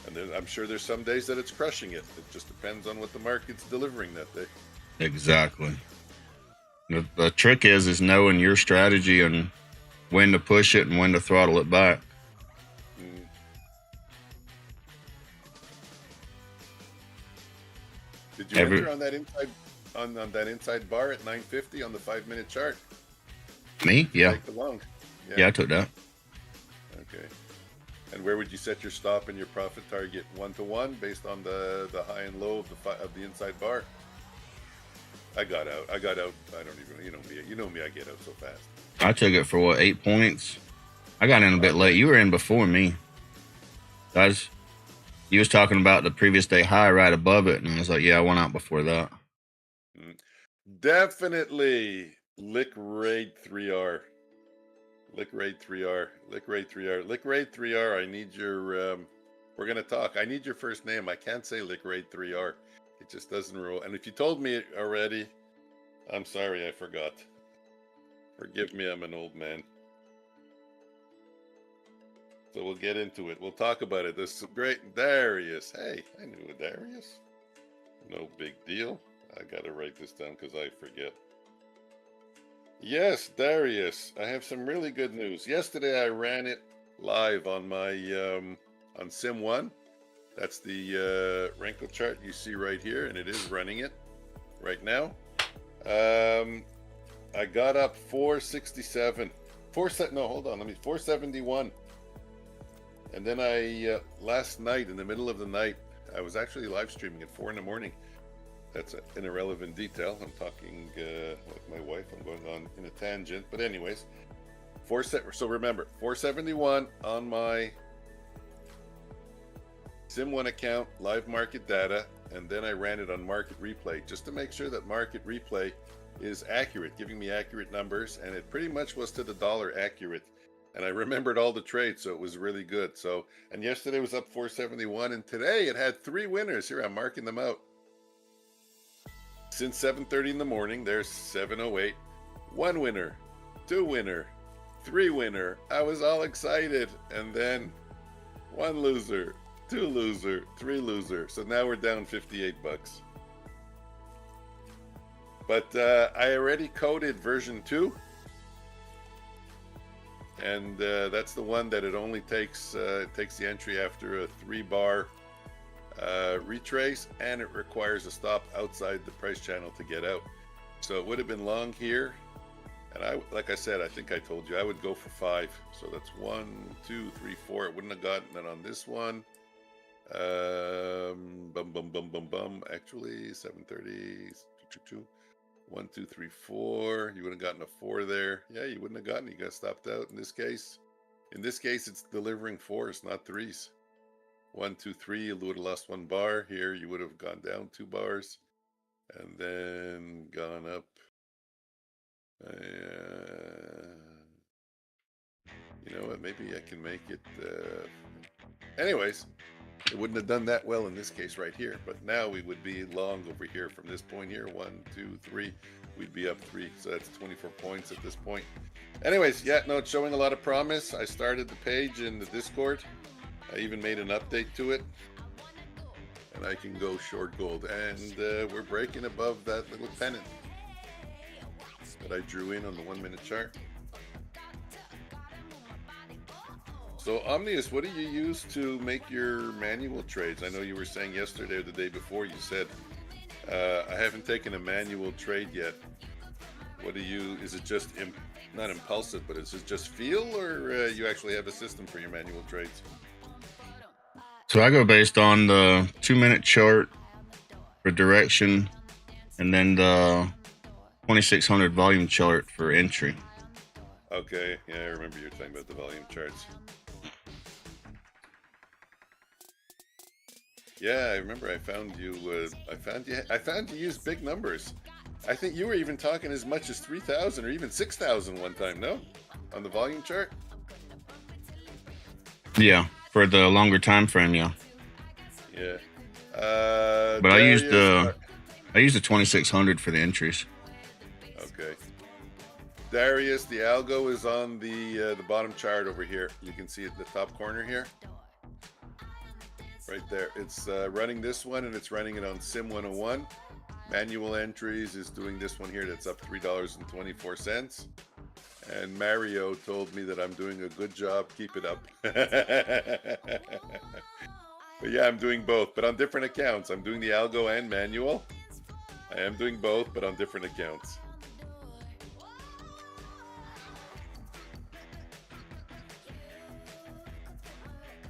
and I'm sure there's some days that it's crushing it. It just depends on what the market's delivering that day. Exactly. The trick is knowing your strategy and when to push it and when to throttle it back. Did you enter on that inside on that inside bar at 950 on the 5-minute chart? Me? Yeah. Take the long. Yeah, I took that. Okay. And where would you set your stop and your profit target? 1-to-1 based on the high and low of the inside bar? I got out. I don't even, you know me, I get out so fast. I took it for what, 8 points? I got in a bit late. You were in before me. You was talking about the previous day high right above it, and I was like, yeah, I went out before that. Definitely Lick Raid 3R. Lick Raid 3R. Lick Raid 3R. Lick Raid 3R, I need your, we're going to talk. I need your first name. I can't say Lick Raid 3R. It just doesn't roll. And if you told me it already, I'm sorry, I forgot. Forgive me, I'm an old man. So we'll get into it. We'll talk about it. This is great. Darius. Hey, I knew a Darius. No big deal. I got to write this down because I forget. Yes, Darius. I have some really good news. Yesterday I ran it live on my on Sim 1. That's the wrinkle chart you see right here, and it is running it right now. I got up 467. 471. And then I, last night, in the middle of the night, I was actually live streaming at 4 in the morning. That's an irrelevant detail. I'm talking with my wife. I'm going on in a tangent. But anyways, so remember, 471 on my Sim 1 account, live market data, and then I ran it on market replay just to make sure that market replay is accurate, giving me accurate numbers, and it pretty much was to the dollar accurate. And I remembered all the trades, so it was really good. So, and yesterday was up 471, and today it had 3 winners. Here, I'm marking them out. Since 7:30 in the morning, there's 708. 1 winner, 2 winner, 3 winner. I was all excited, and then 1 loser, 2 loser, 3 loser. So now we're down 58 bucks. But I already coded version 2, and that's the one that it only takes takes the entry after a 3-bar retrace, and it requires a stop outside the price channel to get out. So it would have been long here, and I, like I said, I think I told you I would go for 5. So that's 1, 2, 3, 4. It wouldn't have gotten it on this one. Actually, 730. 1, 2, 3, 4. You would have gotten a 4 there. Yeah, you wouldn't have gotten. You got stopped out in this case. In this case, it's delivering 4s, not 3s. 1, 2, 3. You would have lost 1 bar. Here, you would have gone down 2 bars, and then gone up. You know what? Maybe I can make it. Anyways, it wouldn't have done that well in this case right here. But now we would be long over here from this point here. 1, 2, 3. We'd be up 3. So that's 24 points at this point. Anyways, yeah, no, it's showing a lot of promise. I started the page in the Discord. I even made an update to it. And I can go short gold. And we're breaking above that little pennant that I drew in on the 1-minute chart. So Omnius, what do you use to make your manual trades? I know you were saying yesterday or the day before, you said, I haven't taken a manual trade yet. What do you, is it just, not impulsive, but is it just feel, or you actually have a system for your manual trades? So I go based on the 2-minute chart for direction, and then the 2600 volume chart for entry. Okay, yeah, I remember you were talking about the volume charts. Yeah, I remember. I found you use big numbers. I think you were even talking as much as 3,000 or even 6,000 one time. No, on the volume chart. Yeah, for the longer time frame. Yeah. Yeah. But I used the 2600 for the entries. Okay. Darius, the algo is on the bottom chart over here. You can see it, the top corner here. Right there. It's running this one, and it's running it on Sim 101. Manual entries is doing this one here. That's up $3.24. And Mario told me that I'm doing a good job. Keep it up. But yeah, I'm doing both, but on different accounts. I'm doing the algo and manual. I am doing both, but on different accounts.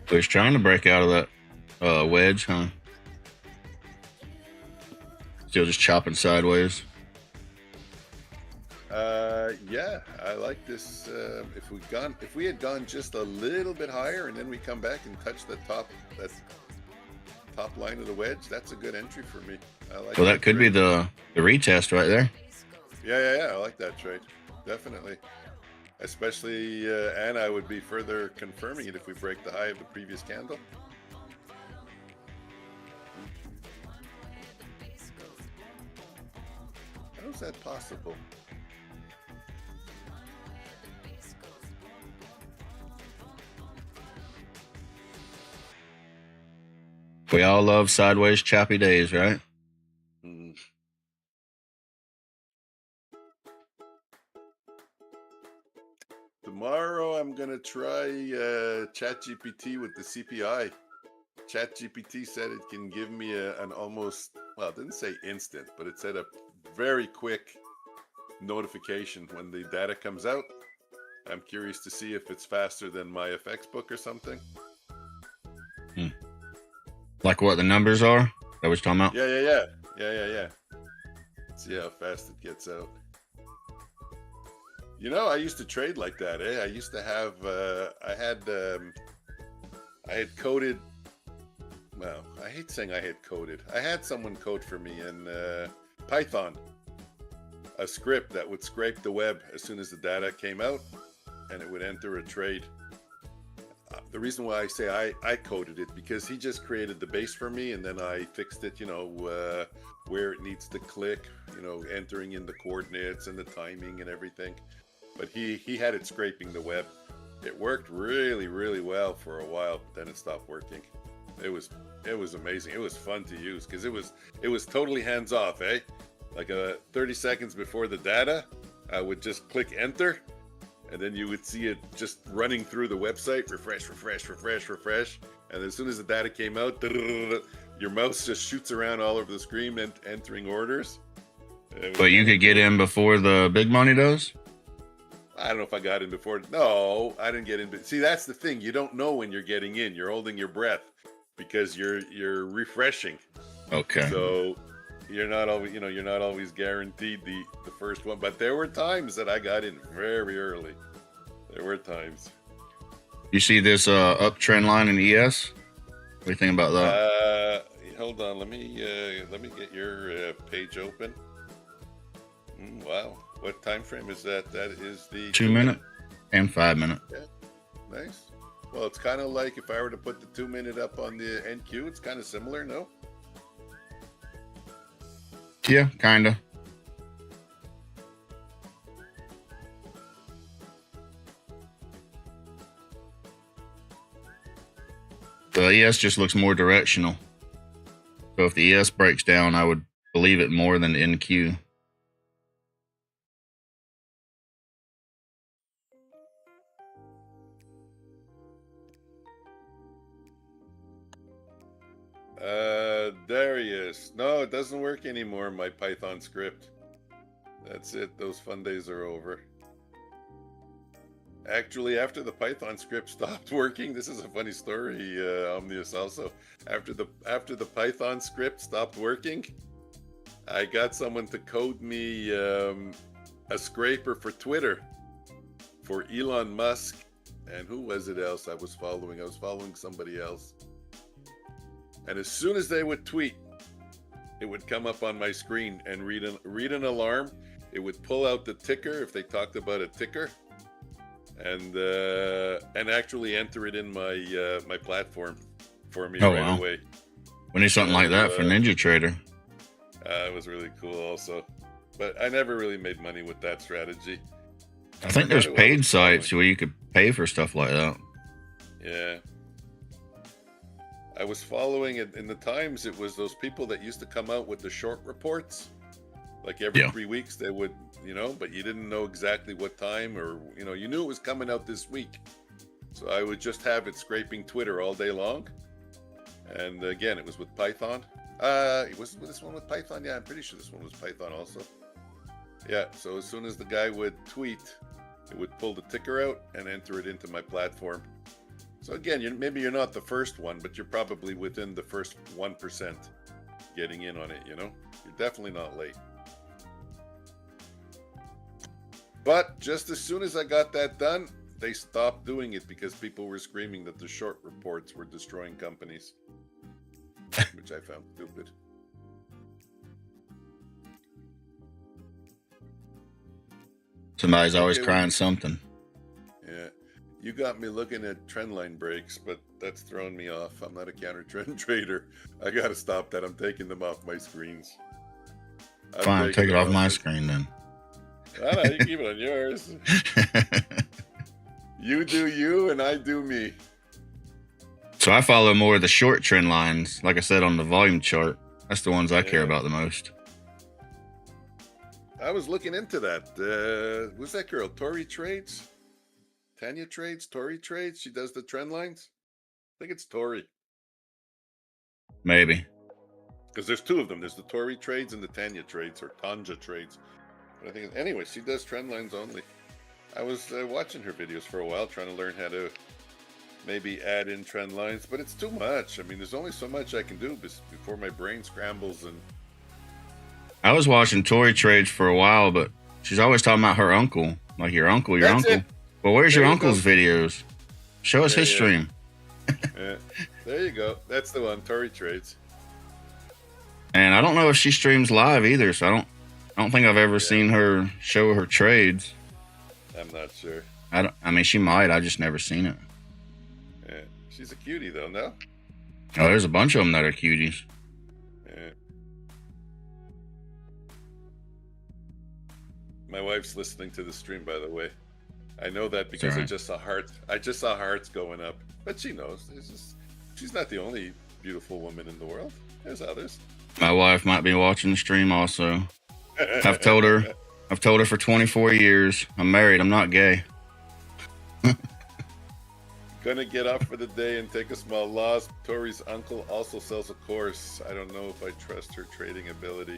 So he's trying to break out of that wedge, huh? Still just chopping sideways. Yeah, I like this. If we had gone just a little bit higher, and then we come back and touch the top line of the wedge, that's a good entry for me. I like. Well, that could be the retest right there. Yeah. I like that trade, definitely. Especially, and I would be further confirming it if we break the high of the previous candle. How is that possible? We all love sideways choppy days, right? Mm. Tomorrow I'm gonna try ChatGPT with the CPI. ChatGPT said it can give me an almost, well, it didn't say instant, but it said a very quick notification when the data comes out. I'm curious to see if it's faster than my FX book or something. Like what the numbers are? That what you're talking about? Yeah. See how fast it gets out. You know, I used to trade like that, eh? I used to have, I had coded, well, I hate saying I had coded. I had someone code for me in Python, a script that would scrape the web as soon as the data came out, and it would enter a trade. The reason why I say I coded it, because he just created the base for me, and then I fixed it, you know, where it needs to click, you know, entering in the coordinates and the timing and everything. but he had it scraping the web. It worked really, really well for a while, but then it stopped working. It was amazing. It was fun to use because it was totally hands off, eh? Like 30 seconds before the data, I would just click enter, and then you would see it just running through the website, refresh, refresh, refresh, refresh. And as soon as the data came out, your mouse just shoots around all over the screen and entering orders. But you could get in before the big money does? I don't know if I got in before. No, I didn't get in. But see, that's the thing. You don't know when you're getting in. You're holding your breath because you're refreshing. Okay. So you're not always guaranteed the first one. But there were times that I got in very early. There were times. You see this uptrend line in ES? What do you think about that? Hold on. Let me get your page open. Wow. What time frame is that? That is the 2 minute and 5 minute. Yeah. Nice. Well, it's kind of like if I were to put the 2 minute up on the NQ, it's kind of similar, no? Yeah, kind of. The ES just looks more directional. So if the ES breaks down, I would believe it more than the NQ. There he is. No, it doesn't work anymore, my Python script. That's it. Those fun days are over. Actually, after the Python script stopped working, this is a funny story, Omnius also. After the Python script stopped working, I got someone to code me a scraper for Twitter for Elon Musk. And who was it else I was following? I was following somebody else. And as soon as they would tweet, it would come up on my screen and read an alarm. It would pull out the ticker if they talked about a ticker, and actually enter it in my platform for me right away. We need something like that for NinjaTrader. It was really cool also, but I never really made money with that strategy. I think there's paid sites where you could pay for stuff like that. Yeah. I was following it in the Times. It was those people that used to come out with the short reports. Like every 3 weeks they would, but you didn't know exactly what time, or, you knew it was coming out this week. So I would just have it scraping Twitter all day long. And again, it was with Python. It was this one with Python. Yeah, I'm pretty sure this one was Python also. Yeah. So as soon as the guy would tweet, it would pull the ticker out and enter it into my platform. So again, maybe you're not the first one, but you're probably within the first 1% getting in on it, You're definitely not late. But just as soon as I got that done, they stopped doing it because people were screaming that the short reports were destroying companies, which I found stupid. Somebody's always crying something. Yeah. You got me looking at trendline breaks, but that's throwing me off. I'm not a counter trend trader. I got to stop that. I'm taking them off my screens. Fine, take it off my screen then. I know, you keep it on yours. You do you, and I do me. So I follow more of the short trend lines, like I said, on the volume chart. That's the ones I care about the most. I was looking into that. Who's that girl? Tori Trades? Tanya Trades? Tori Trades? She does the trend lines? I think it's Tori. Maybe. Because there's two of them. There's the Tori Trades and the Tanya Trades, or Tanja Trades. But I think, anyway, she does trend lines only. I was watching her videos for a while, trying to learn how to maybe add in trend lines, but it's too much. I mean, there's only so much I can do before my brain scrambles. And I was watching Tori Trades for a while, but she's always talking about her uncle. Like, your uncle. It. Well, where's your uncle's videos? Show us his stream. Yeah. There you go. That's the one, Tori Trades. And I don't know if she streams live either, so I don't think I've ever seen her show her trades. I'm not sure. I mean, she might. I just never seen it. Yeah. She's a cutie, though, no? Oh, there's a bunch of them that are cuties. Yeah. My wife's listening to the stream, by the way. I know that because Sorry. I just saw hearts. I just saw hearts going up. But she knows. She's not the only beautiful woman in the world. There's others. My wife might be watching the stream also. I've told her for 24 years. I'm married. I'm not gay. Gonna get up for the day and take a small loss. Tori's uncle also sells a course. I don't know if I trust her trading ability.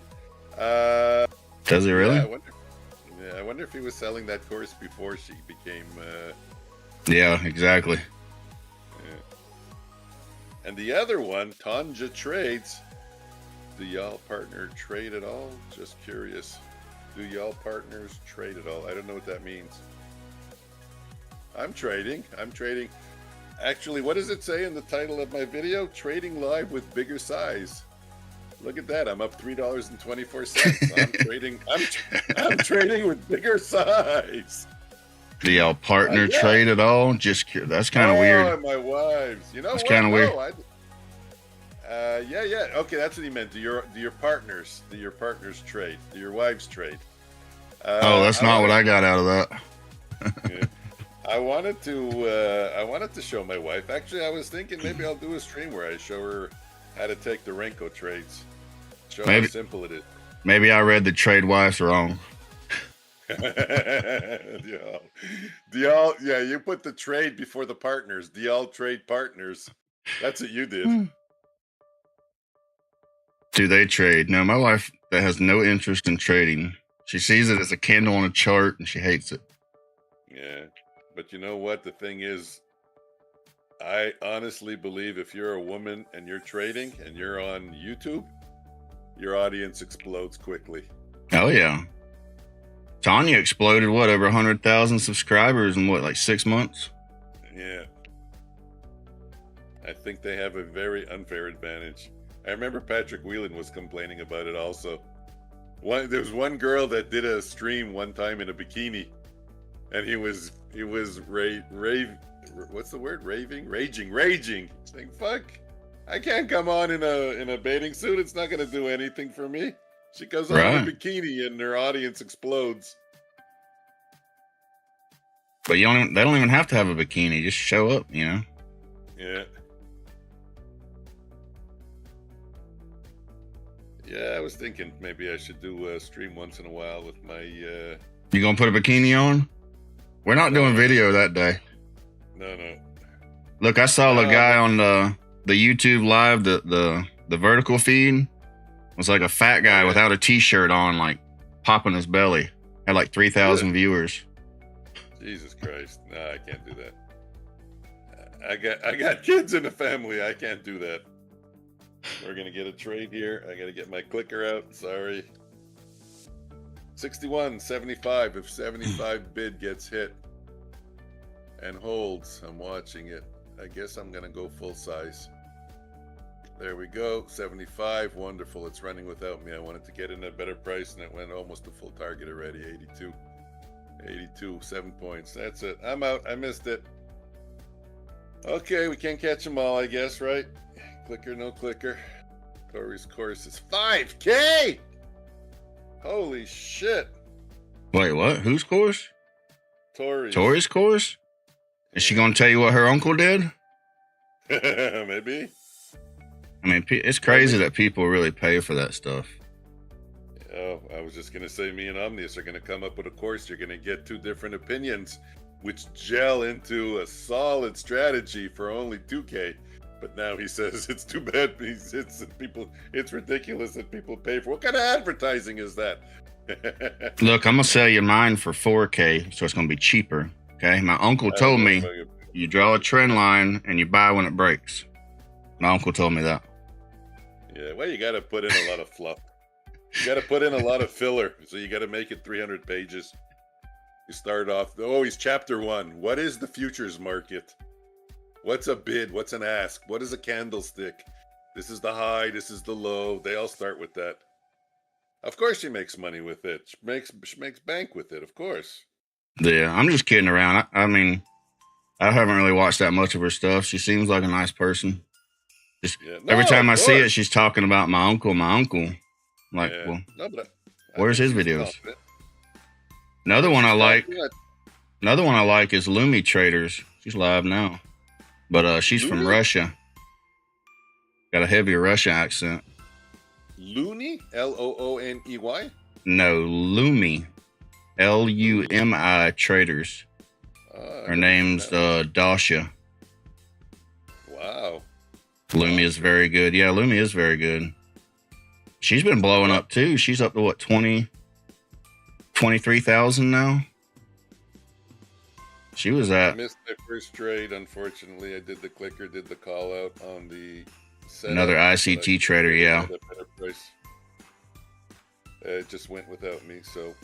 Does he really? Yeah, I wonder if he was selling that course before she became. Yeah, exactly. Yeah. And the other one, Tanja Trades. Do y'all partner trade at all? Just curious. Do y'all partners trade at all? I don't know what that means. I'm trading. Actually, what does it say in the title of my video? Trading live with bigger size. Look at that. I'm up $3.24. I'm trading. I'm trading with bigger size. Do y'all partner trade at all? Just curious. That's kind of weird. My wives. You know that's what? kind of weird. Yeah. Okay, that's what he meant. Do your partners trade? Do your wives trade? That's not what I got out of that. Yeah. I wanted to show my wife. Actually, I was thinking maybe I'll do a stream where I show her how to take the Renko trades. Show how simple it is. Maybe I read the trade wives wrong. Yeah, you put the trade before the partners. Do y'all trade partners? That's what you did. Do they trade? No, my wife has no interest in trading. She sees it as a candle on a chart and she hates it. Yeah. But you know what? The thing is, I honestly believe if you're a woman and you're trading and you're on YouTube, your audience explodes quickly. Oh, yeah. Tanya exploded, over 100,000 subscribers in like 6 months? Yeah. I think they have a very unfair advantage. I remember Patrick Whelan was complaining about it also. There was one girl that did a stream one time in a bikini, and he was what's the word? Raging. Saying, fuck, I can't come on in a bathing suit. It's not gonna do anything for me. She goes on in a bikini and her audience explodes. But they don't even have to have a bikini. Just show up, you know? Yeah. Yeah, I was thinking maybe I should do a stream once in a while with my... You gonna put a bikini on? We're not doing video that day. No. Look, I saw the guy on the YouTube live, the vertical feed. Was like a fat guy without a t-shirt on, like popping his belly. Had like 3,000 viewers. Jesus Christ. No, I can't do that. I got kids in the family. I can't do that. We're gonna get a trade here. I gotta get my clicker out. Sorry. 61.75. If 75 bid gets hit and holds, I'm watching it. I guess I'm gonna go full size. There we go. 75. Wonderful. It's running without me. I wanted to get in a better price, and it went almost to full target already. 82. 7 points. That's it. I'm out. I missed it. Okay, we can't catch them all, I guess, right? Clicker, no clicker. Tori's course is 5K. Holy shit. Wait, what? Whose course? Tori's course? Is she gonna tell you what her uncle did? Maybe. I mean, it's crazy that people really pay for that stuff. Oh, I was just gonna say, me and Omnius are gonna come up with a course. You're gonna get two different opinions, which gel into a solid strategy for only 2K. But now he says it's too bad. It's ridiculous that people pay for. What kind of advertising is that? Look, I'm gonna sell you mine for 4K, so it's gonna be cheaper. Okay, my uncle told me you draw a trend line and you buy when it breaks. My uncle told me that. Yeah, well, you got to put in a lot of fluff. You got to put in a lot of filler, so you got to make it 300 pages. You start off. He's chapter 1. What is the futures market? What's a bid? What's an ask? What is a candlestick? This is the high. This is the low. They all start with that. Of course, she makes money with it. She makes bank with it. Of course. Yeah, I'm just kidding around. I mean, I haven't really watched that much of her stuff. She seems like a nice person. Every time I see it, she's talking about my uncle. I'm like, well, where's his videos? Another one I like. Another one I like is Lumi Traders. She's live now, but she's from Looney? Russia. Got a heavy Russia accent. Looney? Looney? No, Lumi. Lumi Traders. Her name's Dasha. Wow. Lumi is very good. Yeah, Lumi is very good. She's been blowing up too. She's up to what, 23,000 now? She was I at missed my first trade, unfortunately. I did the clicker, did the call out on the setup, another ICT trader, yeah. At a better price. It just went without me, so.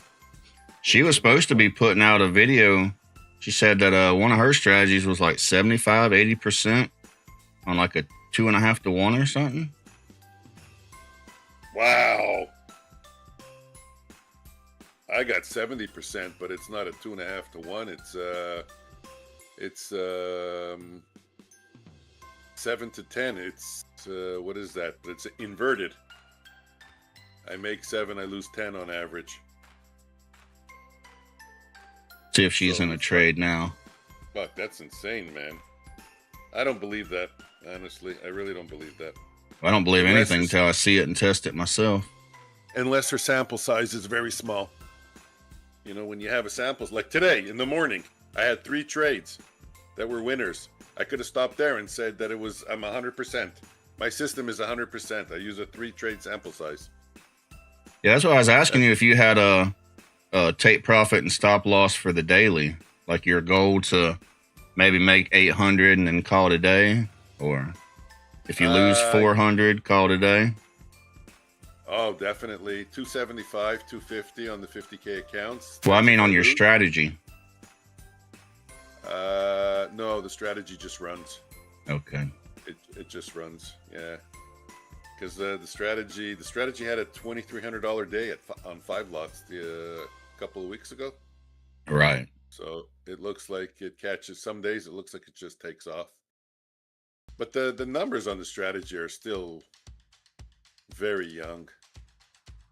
She was supposed to be putting out a video. She said that one of her strategies was like 75, 80% on like a 2.5 to 1 or something. Wow. I got 70%, but it's not a 2.5 to 1. It's 7 to 10. It's what is that? It's inverted. I make 7, I lose 10 on average. See if she's in a trade now. Fuck, that's insane, man. I don't believe that, honestly. I really don't believe that. I don't believe anything until I see it and test it myself. Unless her sample size is very small. You know, when you have a sample, like today in the morning, I had 3 trades that were winners. I could have stopped there and said that I'm 100%. My system is 100%. I use a 3-trade sample size. Yeah, that's why I was asking you if you had a take profit and stop loss for the daily, like your goal to maybe make 800 and then call it a day, or if you lose 400, call it a day. Oh, definitely 275, 250 on the 50K accounts. Well, I mean on your strategy. No, the strategy just runs. Okay. It just runs, yeah. Because the strategy had a $2,300 day on 5 lots a couple of weeks ago. Right. So it looks like it catches. Some days it looks like it just takes off. But the numbers on the strategy are still very young.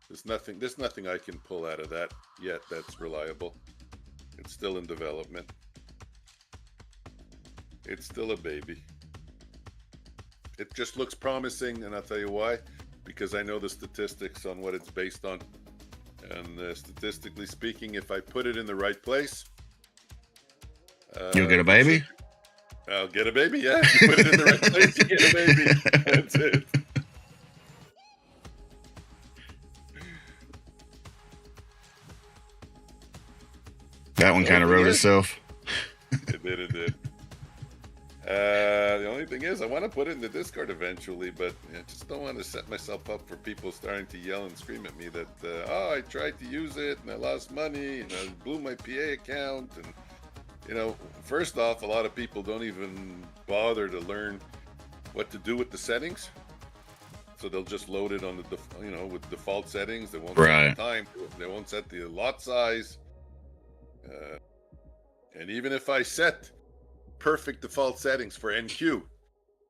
There's nothing I can pull out of that yet that's reliable. It's still in development. It's still a baby. It just looks promising, and I'll tell you why. Because I know the statistics on what it's based on. And statistically speaking, if I put it in the right place... you'll get a baby? I'll get a baby, yeah. If you put it in the right place, you get a baby. That's it. That one kind of wrote itself. It did. The only thing is, I want to put it in the Discord eventually, but I just don't want to set myself up for people starting to yell and scream at me that, oh, I tried to use it and I lost money and I blew my PA account. And, you know, first off, a lot of people don't even bother to learn what to do with the settings. So they'll just load it on the, with default settings. They won't set the time. They won't set the lot size. And even if I set perfect default settings for NQ,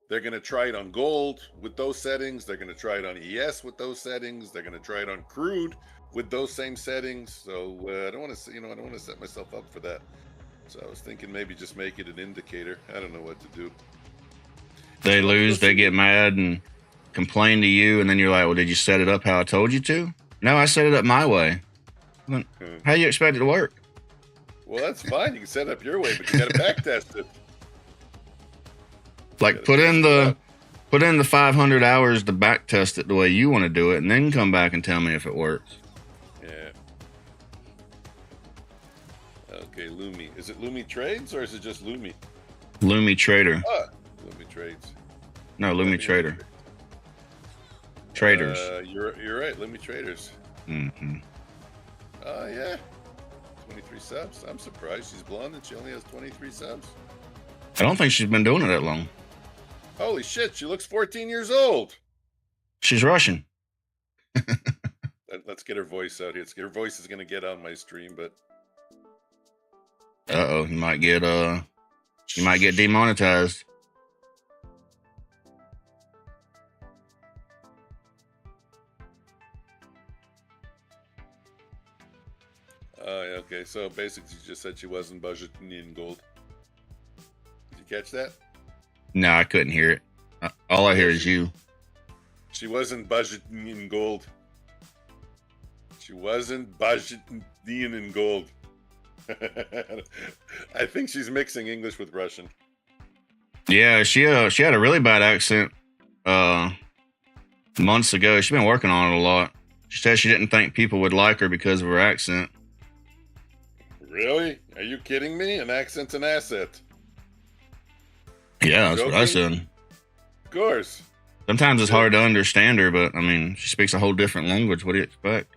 they're going to try it on gold with those settings. They're going to try it on ES with those settings. They're going to try it on crude with those same settings. So I don't want to, I don't want to set myself up for that. So I was thinking maybe just make it an indicator. I don't know what to do. They lose, they get mad and complain to you, and then you're like, well, did you set it up how I told you to? No, I set it up my way. How do you expect it to work? Well, that's fine. You can set it up your way, but you got to back test it. Like put in the 500 hours to back test it the way you want to do it, and then come back and tell me if it works. Yeah. Okay, Lumi. Is it Lumi Trades or is it just Lumi? Lumi Trader. Ah, Lumi Trades. No, Lumi Trader. Traders. You're right. Lumi Traders. Mm-hmm. Oh yeah. 23 subs. I'm surprised. She's blonde and she only has 23 subs. I don't think she's been doing it that long. Holy shit, she looks 14 years old. She's Russian. Let's get her voice out here. Her voice is going to get on my stream, but... Uh-oh, you might get demonetized. Okay. So basically, she just said she wasn't budgeting in gold. Did you catch that? No, I couldn't hear it. All I hear is you. She wasn't budgeting in gold. She wasn't budgeting in gold. I think she's mixing English with Russian. Yeah, she had a really bad accent months ago. She's been working on it a lot. She said she didn't think people would like her because of her accent. Really? Are you kidding me? An accent's an asset. Yeah, that's what I said. Of course. Sometimes it's hard to understand her, but I mean, she speaks a whole different language. What do you expect?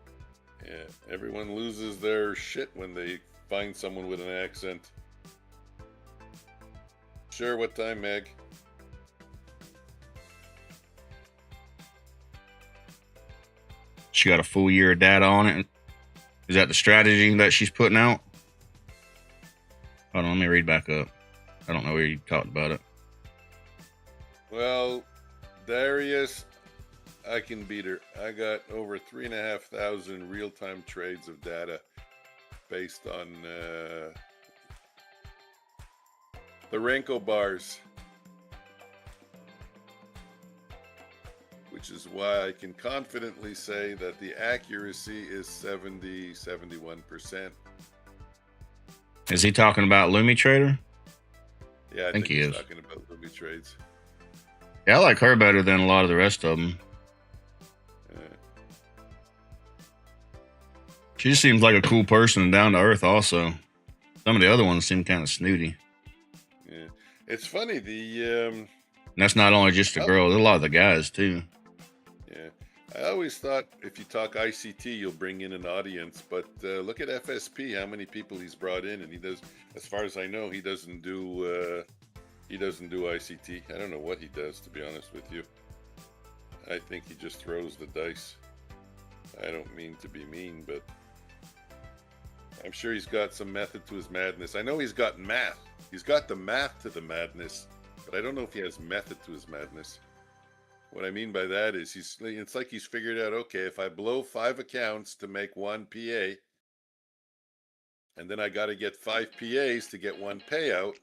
Yeah, everyone loses their shit when they find someone with an accent. Sure, what time, Meg? She got a full year of data on it. Is that the strategy that she's putting out? Hold on, let me read back up. I don't know where you talked about it. Well, Darius, I can beat her. I got over 3,500 real-time trades of data based on the Renko bars, which is why I can confidently say that the accuracy is 71%. Is he talking about Lumi Trader? Yeah, I think he he's is talking about Lumi trades. Yeah, I like her better than a lot of the rest of them. She just seems like a cool person and down to earth also. Some of the other ones seem kind of snooty. Yeah. It's funny, and that's not only just the girl, there's a lot of the guys too. Yeah. I always thought if you talk ICT, you'll bring in an audience, but look at FSP, how many people he's brought in, and he does, as far as I know, he doesn't do ICT. I don't know what he does, to be honest with you. I think he just throws the dice. I don't mean to be mean, but I'm sure he's got some method to his madness. I know he's got math. He's got the math to the madness, but I don't know if he has method to his madness. What I mean by that is it's like he's figured out, okay, if I blow 5 accounts to make 1 PA, and then I got to get 5 PAs to get 1 payout,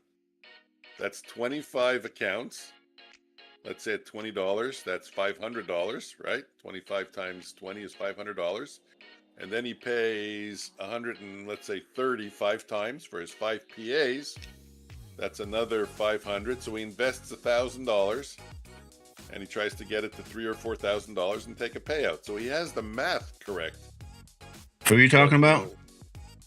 that's 25 accounts. Let's say at $20, that's $500, right? 25 times 20 is $500. And then he pays 100 and let's say 35 times for his 5 PAs. That's another 500. So he invests $1,000 and he tries to get it to $3,000 or $4,000 and take a payout. So he has the math correct. Who are you talking about?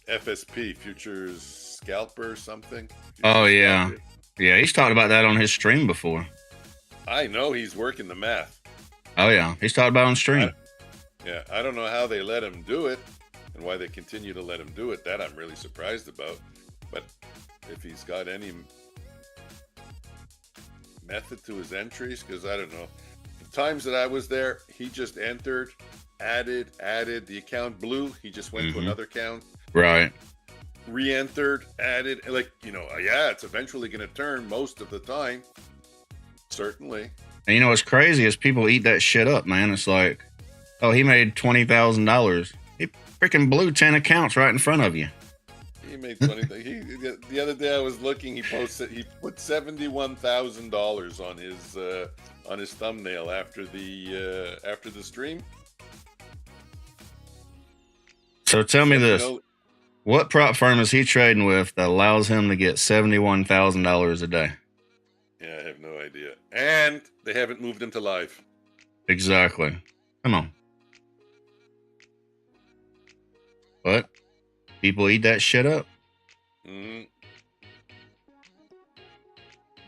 FSP, Futures Scalper or something. Oh, yeah. Scalper. Yeah, he's talked about that on his stream before. I know he's working the math. Oh, yeah. He's talked about it on stream. I don't know how they let him do it and why they continue to let him do it. That I'm really surprised about. But if he's got any method to his entries, because I don't know. The times that I was there, he just entered, added, the account blew. He just went to another account. Right. Re-entered, added, like, yeah, it's eventually going to turn most of the time. Certainly. And you know what's crazy is people eat that shit up, man. It's like, oh, he made $20,000. He freaking blew 10 accounts right in front of you. He made 20. The other day I was looking. He put $71,000 on his thumbnail after the stream. So tell me this: what prop firm is he trading with that allows him to get $71,000 a day? Yeah, I have no idea. And they haven't moved him to live. Exactly. Come on. But people eat that shit up. Mm-hmm.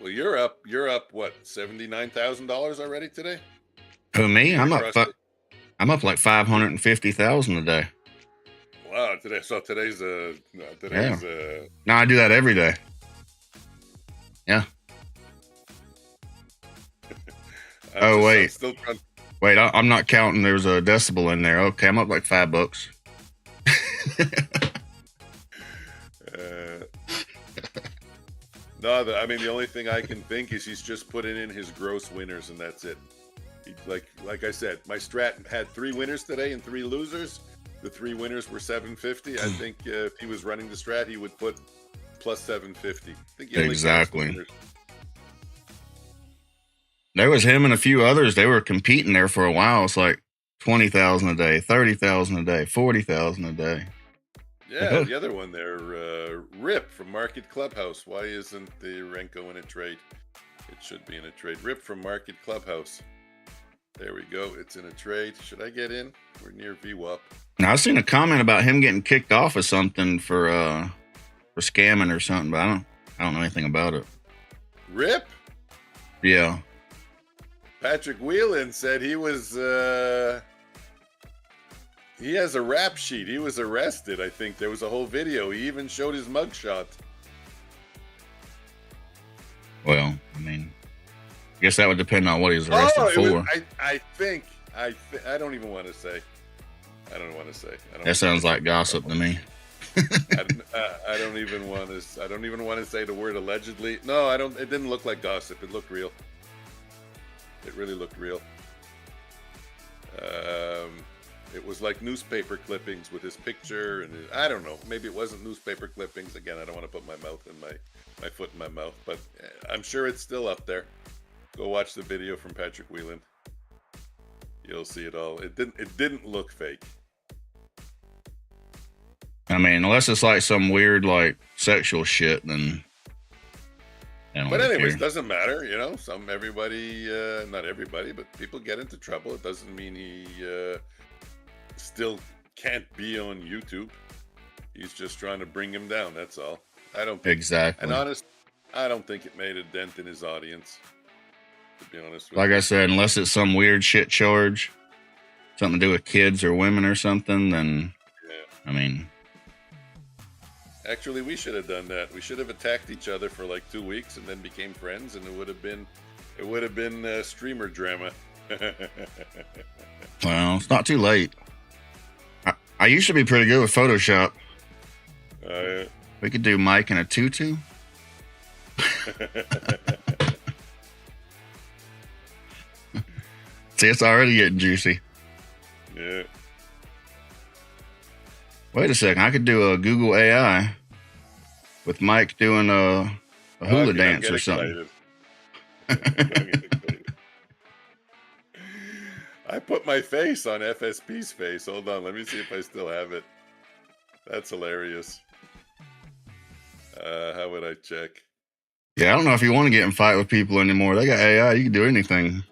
Well, you're up. What, $79,000 already today? Who, me? I'm up like 550,000 a day. Wow, today's No, I do that every day. Yeah. Wait. Wait, I'm not counting. There's a decibel in there. Okay, I'm up like $5. No, the only thing I can think is he's just putting in his gross winners, and that's it. Like I said, my strat had 3 winners today and 3 losers. The 3 winners were 750. I think if he was running the strat, he would put plus 750. I think he only counts the Exactly. winners. There was him and a few others. They were competing there for a while. It's like 20,000 a day, 30,000 a day, 40,000 a day. Yeah, the other one there, Rip from Market Clubhouse. Why isn't the Renko in a trade? It should be in a trade. Rip from Market Clubhouse. There we go. It's in a trade. Should I get in? We're near VWAP. Now I seen a comment about him getting kicked off of something for scamming or something, but I don't know anything about it. Rip? Yeah. Patrick Whelan said he was he has a rap sheet. He was arrested. I think there was a whole video. He even showed his mugshot. Well, I mean, I guess that would depend on what he was arrested for. I don't even want to say. I don't want to say. That sounds like gossip to me. I don't even want to say the word allegedly. No, I don't. It didn't look like gossip. It looked real. It really looked real. It was like newspaper clippings with his picture, and I don't know. Maybe it wasn't newspaper clippings. Again, I don't want to put my foot in my mouth, but I'm sure it's still up there. Go watch the video from Patrick Whelan. You'll see it all. It didn't look fake. I mean, unless it's like some weird like sexual shit, then. But anyways, doesn't matter, you know. Not everybody, but people get into trouble. It doesn't mean he still can't be on YouTube. He's just trying to bring him down. That's all. I don't think, exactly. And I don't think it made a dent in his audience. To be honest with like you. I said, unless it's some weird shit charge, something to do with kids or women or something, then I mean. Actually, we should have done that. We should have attacked each other for like 2 weeks and then became friends, and it would have been streamer drama. Well, it's not too late. I used to be pretty good with Photoshop. We could do Mike in a tutu. See, it's already getting juicy. Yeah. Wait a second. I could do a Google AI with Mike doing a hula dance or something. I put my face on FSP's face. Hold on. Let me see if I still have it. That's hilarious. How would I check? Yeah, I don't know if you want to get in fight with people anymore. They got AI. You can do anything.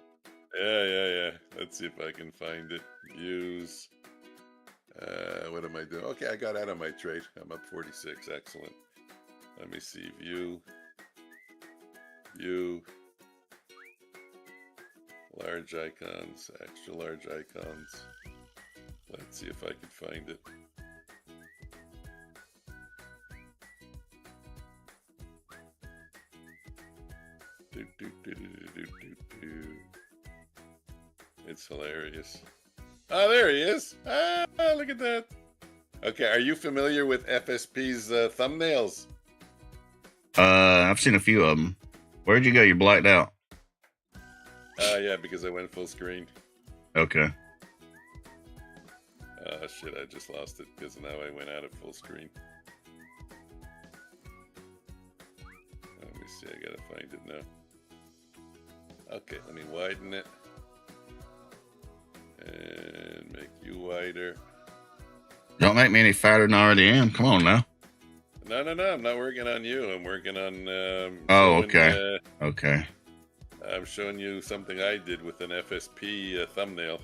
Yeah. Let's see if I can find it. Use. What am I doing? Okay, I got out of my trade. I'm up 46. Excellent. Let me see. View. Large icons. Extra large icons. Let's see if I can find it. It's hilarious. Oh, there he is. Ah, look at that. Okay, are you familiar with FSP's thumbnails? I've seen a few of them. Where'd you go? You're blacked out. Yeah, because I went full screen. Okay. Shit, I just lost it because now I went out of full screen. Let me see, I gotta find it now. Okay, let me widen it. And make you wider. Don't make me any fatter than I already am. Come on now. No, I'm not working on you. I'm working on... okay. Okay. I'm showing you something I did with an FSP thumbnail.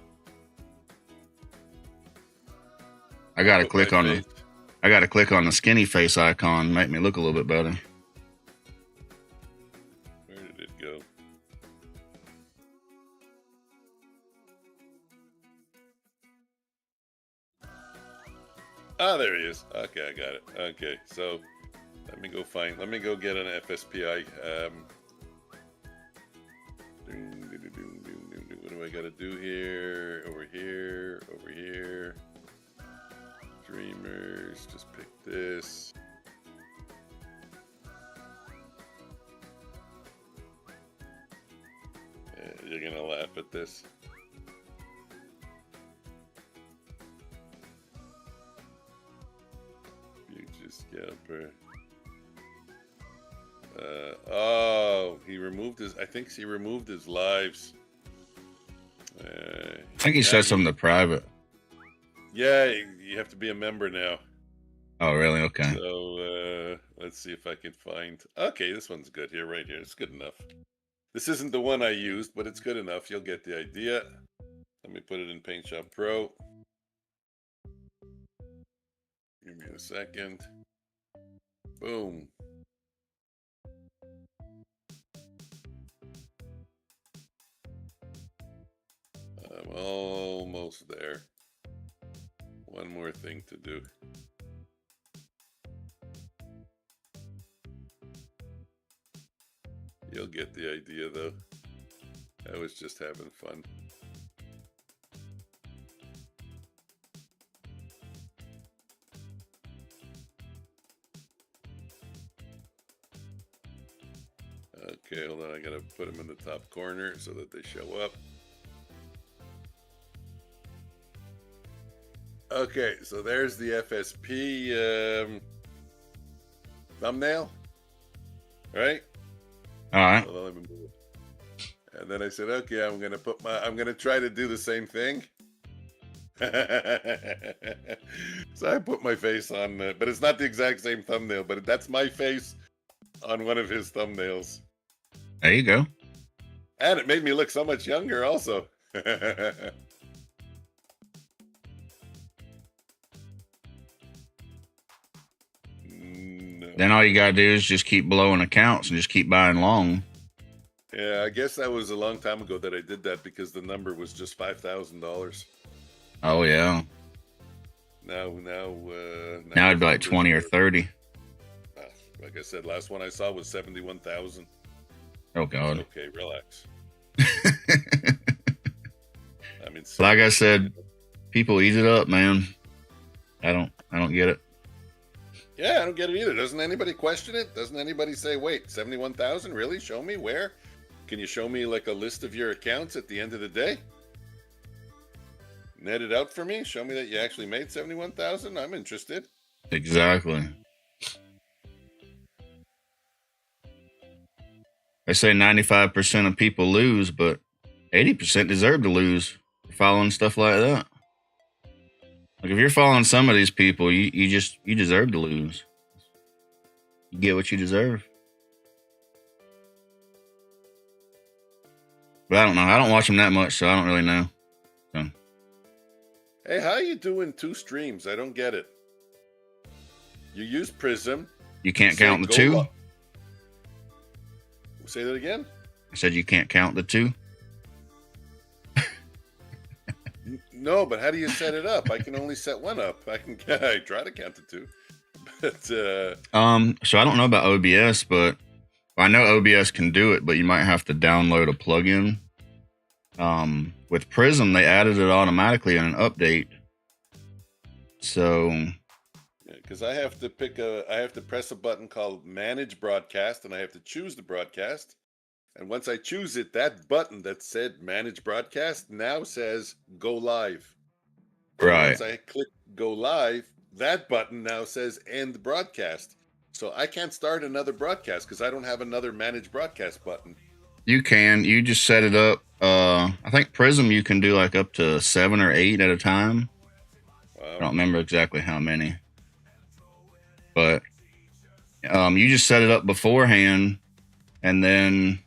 I gotta click on the skinny face icon. Make me look a little bit better. Where did it go? Ah, there he is. Okay, I got it. Okay, so let me go get an FSPI. What do I got to do here? Over here. Dreamers, just pick this. You're gonna laugh at this. Scalper. Oh, he removed his. I think he removed his lives. I think he said something to private. Yeah, you have to be a member now. Oh, really? Okay. So let's see if I can find. Okay, this one's good here, right here. It's good enough. This isn't the one I used, but it's good enough. You'll get the idea. Let me put it in Paint Shop Pro. Give me a second. Boom. I'm almost there. One more thing to do. You'll get the idea, though. I was just having fun. Okay, hold on. I gotta put them in the top corner so that they show up. Okay, so there's the FSP thumbnail, right? All right. Hold on, let me move it. And then I said, okay, I'm gonna try to do the same thing. So I put my face on, but it's not the exact same thumbnail, but that's my face on one of his thumbnails. There you go. And it made me look so much younger also. No. Then all you gotta do is just keep blowing accounts and just keep buying long. Yeah, I guess that was a long time ago that I did that because the number was just $5,000. Oh yeah. Now it'd be like 20 or 30. Like I said, last one I saw was 71,000. Oh God. Okay, relax. I mean, like I said, people eat it up, man. I don't get it. Yeah, I don't get it either. Doesn't anybody question it? Doesn't anybody say, wait, 71,000? Really? Show me where? Can you show me like a list of your accounts at the end of the day? Net it out for me. Show me that you actually made 71,000. I'm interested. Exactly. They say 95% of people lose, but 80% deserve to lose for following stuff like that. Like if you're following some of these people, you deserve to lose. You get what you deserve. But I don't know. I don't watch them that much, so I don't really know. So. Hey, how are you doing 2 streams? I don't get it. You use Prism. You can't count the 2? Say that again? I said you can't count the 2? No, but how do you set it up? I can only set one up. I try to count the 2. But so I don't know about OBS, but I know OBS can do it, but you might have to download a plugin. With Prism, they added it automatically in an update. So because I have to press a button called Manage Broadcast, and I have to choose the broadcast. And once I choose it, that button that said Manage Broadcast now says Go Live. Right. Once I click Go Live, that button now says End Broadcast. So I can't start another broadcast because I don't have another Manage Broadcast button. You can. You just set it up. I think Prism you can do like up to 7 or 8 at a time. Wow. I don't remember exactly how many. But you just set it up beforehand, and then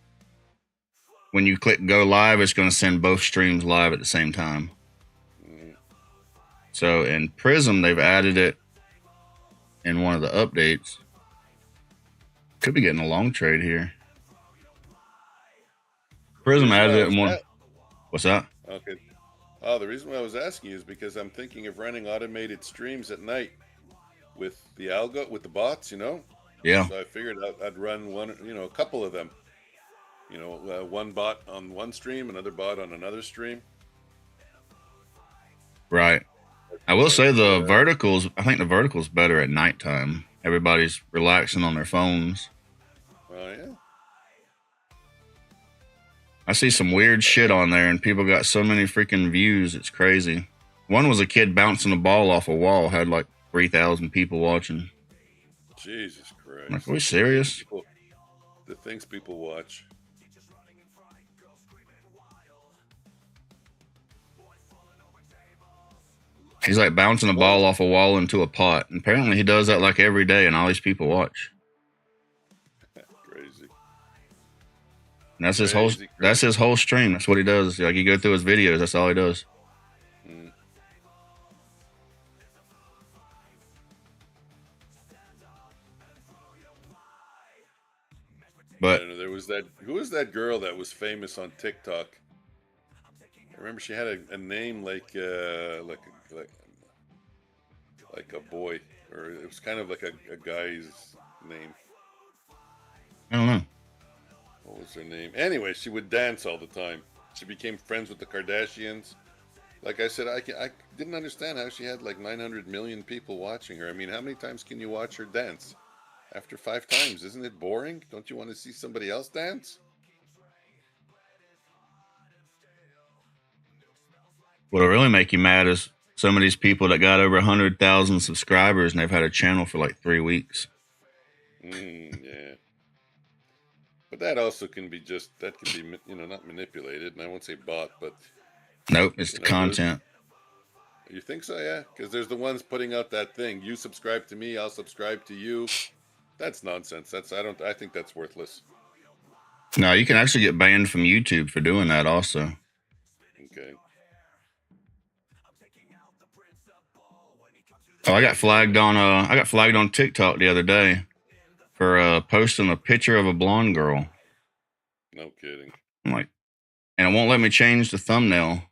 when you click Go Live, it's going to send both streams live at the same time. So in Prism, they've added it in one of the updates. Could be getting a long trade here. Prism added it in one. What's that? Okay. Oh, the reason why I was asking you is because I'm thinking of running automated streams at night with the algo, with the bots, Yeah. So I figured I'd run one, a couple of them. One bot on one stream, another bot on another stream. Right. I will say the verticals, I think the vertical's better at nighttime. Everybody's relaxing on their phones. Oh, yeah. I see some weird shit on there, and people got so many freaking views. It's crazy. One was a kid bouncing a ball off a wall, had like 3,000 people watching. Jesus Christ. Like, are we serious? The things people watch. He's like bouncing a ball off a wall into a pot. And apparently he does that like every day, and all these people watch. Crazy. And that's his whole. That's his whole stream. That's what he does. Like, you go through his videos. That's all he does. Mm. But I don't know, there was that. Who was that girl that was famous on TikTok? I remember she had a name like a boy, or it was kind of like a guy's name. I don't know. What was her name? Anyway, she would dance all the time. She became friends with the Kardashians. Like I said, I didn't understand how she had like 900 million people watching her. I mean, how many times can you watch her dance? After 5 times, isn't it boring? Don't you want to see somebody else dance? What'll really make you mad is some of these people that got over 100,000 subscribers and they've had a channel for like 3 weeks. Yeah. But that also can be that can be, not manipulated. And I won't say bought, but... Nope, it's the content. You think so? Yeah. Because there's the ones putting out that thing. You subscribe to me, I'll subscribe to you. That's nonsense. I think that's worthless. No, you can actually get banned from YouTube for doing that also. Okay. Oh, I got flagged on TikTok the other day for posting a picture of a blonde girl. No kidding. I'm like, and it won't let me change the thumbnail.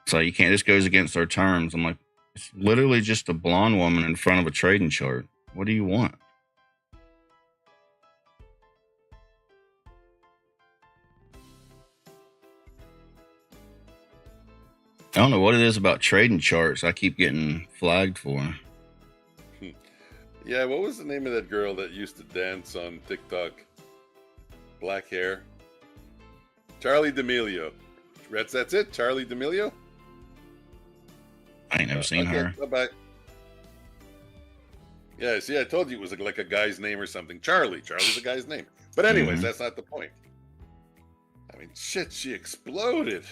So you can't, this goes against our terms. I'm like, it's literally just a blonde woman in front of a trading chart. What do you want? I don't know what it is about trading charts I keep getting flagged for. Yeah, what was the name of that girl that used to dance on TikTok? Black hair. Charlie D'Amelio. That's it? Charlie D'Amelio? I ain't never seen her. Bye-bye. Yeah, see, I told you it was like a guy's name or something. Charlie's a guy's name. But anyways, that's not the point. I mean, shit, she exploded.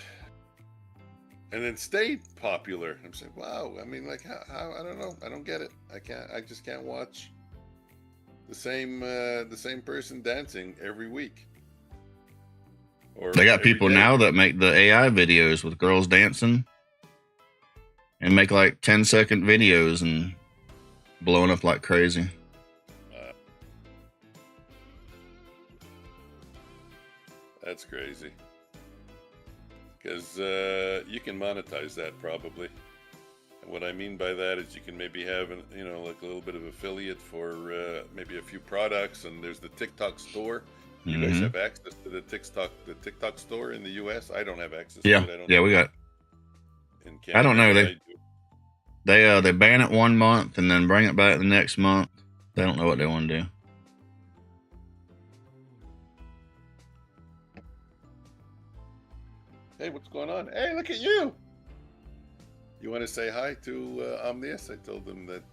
And then stayed popular. I'm saying, wow. I mean, like, how? I don't know. I don't get it. I just can't watch the same person dancing every week. Or they got people now that make the AI videos with girls dancing and make like 10-second videos and blowing up like crazy. That's crazy. Because you can monetize that probably. And what I mean by that is you can maybe have like a little bit of affiliate for maybe a few products, and there's the TikTok store. You guys have access to the TikTok store in the US? I don't have access to it. We got. In Canada, I don't know. They ban it 1 month and then bring it back the next month. They don't know what they want to do. Hey, what's going on? Hey, look at you. You want to say hi to Omnius? I told him that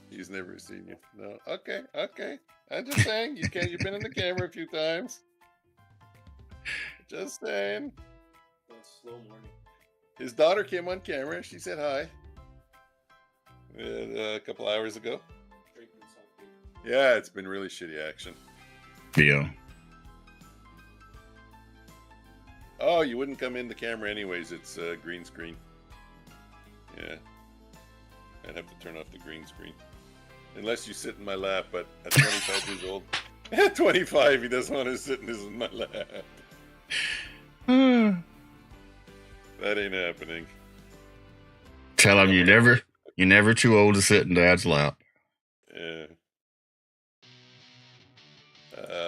he's never seen you. No. Okay. I'm just saying. You've been in the camera a few times. Just saying. Slow morning. His daughter came on camera. She said hi. A couple hours ago. Yeah, it's been really shitty action. Yeah. Oh, you wouldn't come in the camera anyways. It's green screen. Yeah. I'd have to turn off the green screen. Unless you sit in my lap, but at 25 years old. At 25, he doesn't want to sit in my lap. That ain't happening. Tell him you're never too old to sit in Dad's lap. Yeah.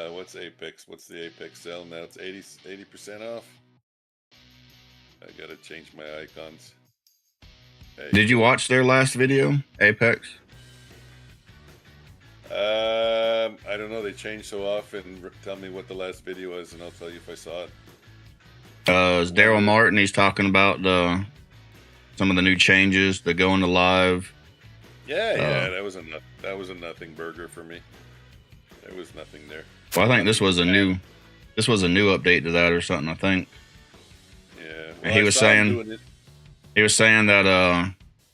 What's Apex? What's the Apex sell now? It's 80% off. I gotta change my icons. Hey. Did you watch their last video, Apex? I don't know. They change so often. Tell me what the last video was, and I'll tell you if I saw it. It's Daryl Martin. He's talking about some of the new changes. They're going to live. Yeah, yeah, that was a nothing burger for me. There was nothing there. Well, I think this was a new update to that or something. I think. Yeah, And he was saying that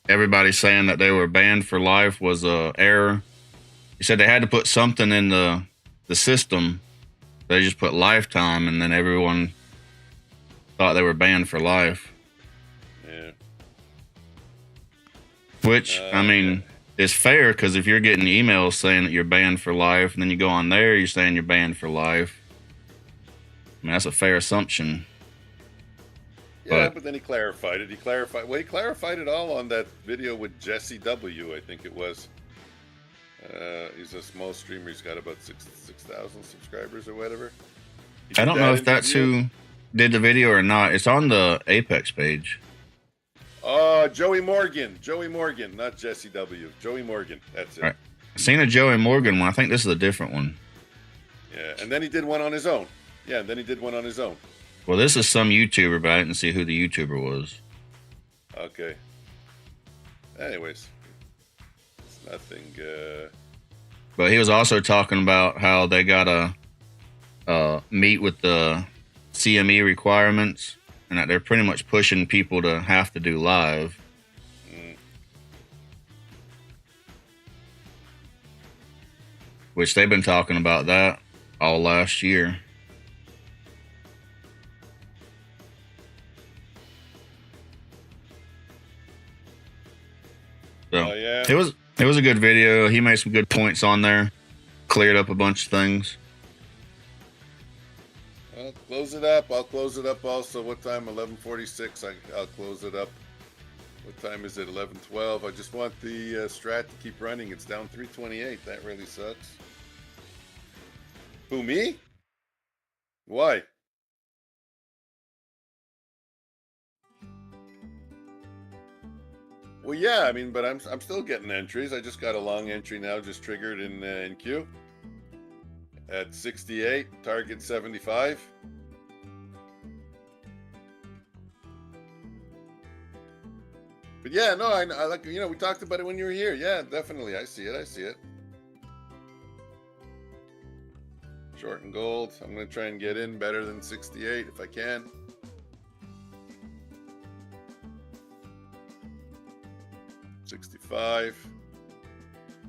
everybody's saying that they were banned for life was a error. He said they had to put something in the system. They just put lifetime, and then everyone thought they were banned for life. Yeah. Which, I mean, is fair, because if you're getting emails saying that you're banned for life, and then you go on there, you're saying you're banned for life. I mean, that's a fair assumption. Yeah, but then he clarified it. He clarified it all on that video with Jesse W, I think it was. He's a small streamer. He's got about 6,000 subscribers or whatever. I don't know if that's who did the video or not. It's on the Apex page. Joey Morgan, not Jesse W. Joey Morgan. That's it. Right. I seen a Joey Morgan one. I think this is a different one. Yeah, and then he did one on his own. Well, this is some YouTuber, but I didn't see who the YouTuber was. Okay. Anyways, it's nothing. But he was also talking about how they gotta meet with the CME requirements, and that they're pretty much pushing people to have to do live. Which they've been talking about that all last year. So yeah. it was a good video. He made some good points on there, cleared up a bunch of things. I'll close it up. Also, what time? 11:46. I'll close it up. What time is it? 11:12. I just want the strat to keep running. It's down 328. That really sucks. Who, me? Why? Well, yeah, I mean, but I'm still getting entries. I just got a long entry now, just triggered in Q at 68, target 75. But yeah, no, I like, we talked about it when you were here. Yeah, definitely, I see it. Short and gold. I'm gonna try and get in better than 68 if I can. 65.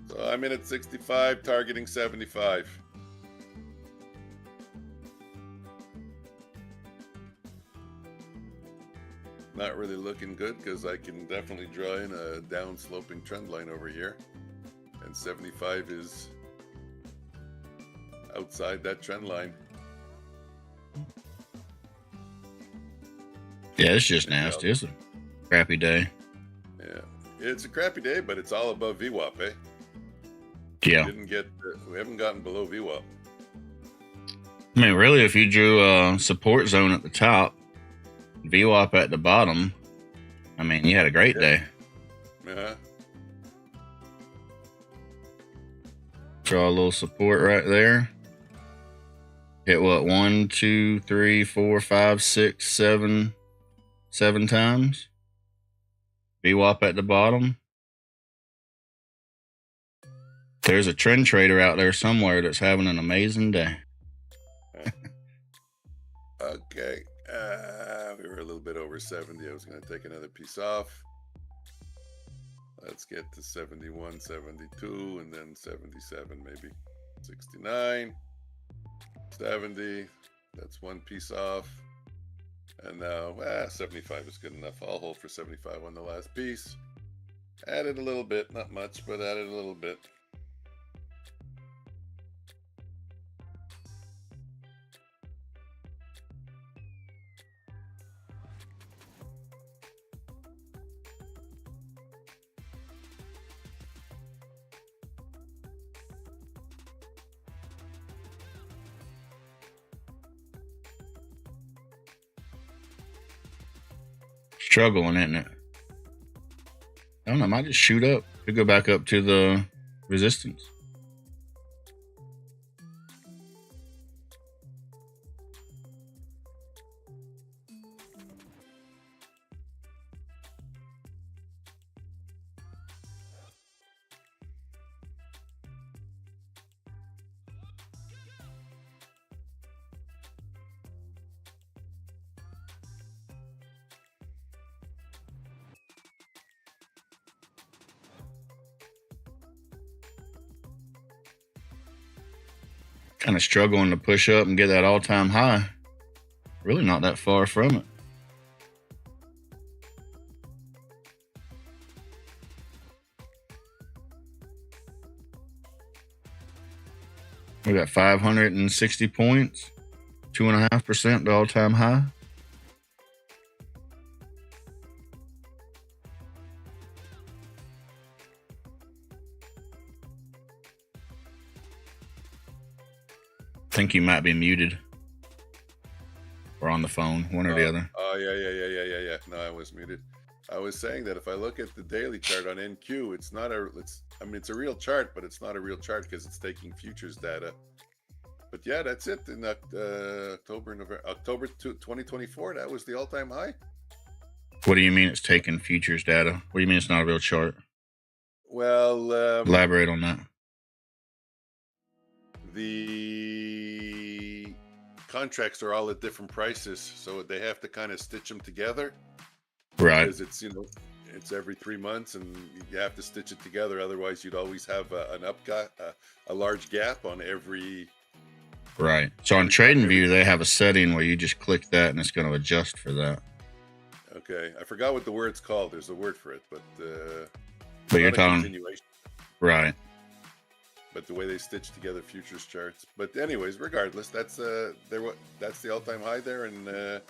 So I'm in at 65, targeting 75. Not really looking good because I can definitely draw in a down sloping trend line over here. And 75 is outside that trend line. Yeah, it's just nasty. It's a crappy day. Yeah, it's a crappy day, but it's all above VWAP, eh? Yeah. We haven't gotten below VWAP. I mean, really, if you drew a support zone at the top, VWAP at the bottom, I mean, you had a great day. Uh-huh. Draw a little support right there. Hit what? 1, 2, 3, 4, 5, 6, 7 times. VWAP at the bottom. There's a trend trader out there somewhere that's having an amazing day. Okay. We were a little bit over 70. I was going to take another piece off. Let's get to 71, 72, and then 77 maybe. 69, 70. That's one piece off. And now, 75 is good enough. I'll hold for 75 on the last piece. Added a little bit, not much, but added a little bit. Struggling, isn't it? I don't know. I might just shoot up. Could go back up to the resistance. Kind of struggling to push up and get that all-time high. Really not that far from it. We got 560 points, 2.5% to all-time high. I think you might be muted or on the phone, one or the other. Oh, yeah. No, I was muted. I was saying that if I look at the daily chart on NQ, it's not a, it's a real chart, but it's not a real chart because it's taking futures data. But yeah, that's it. In October 2024, that was the all-time high. What do you mean it's taking futures data? What do you mean it's not a real chart? Well, elaborate on that. The contracts are all at different prices, so they have to kind of stitch them together. Right. Because it's, it's every 3 months and you have to stitch it together. Otherwise, you'd always have a large gap on every. Right. So on TradingView, they have a setting where you just click that and it's going to adjust for that. Okay. I forgot what the word's called. There's a word for it, but you're talking. Continuation. Right. But the way they stitch together futures charts. But anyways, regardless, that's the all-time high there, and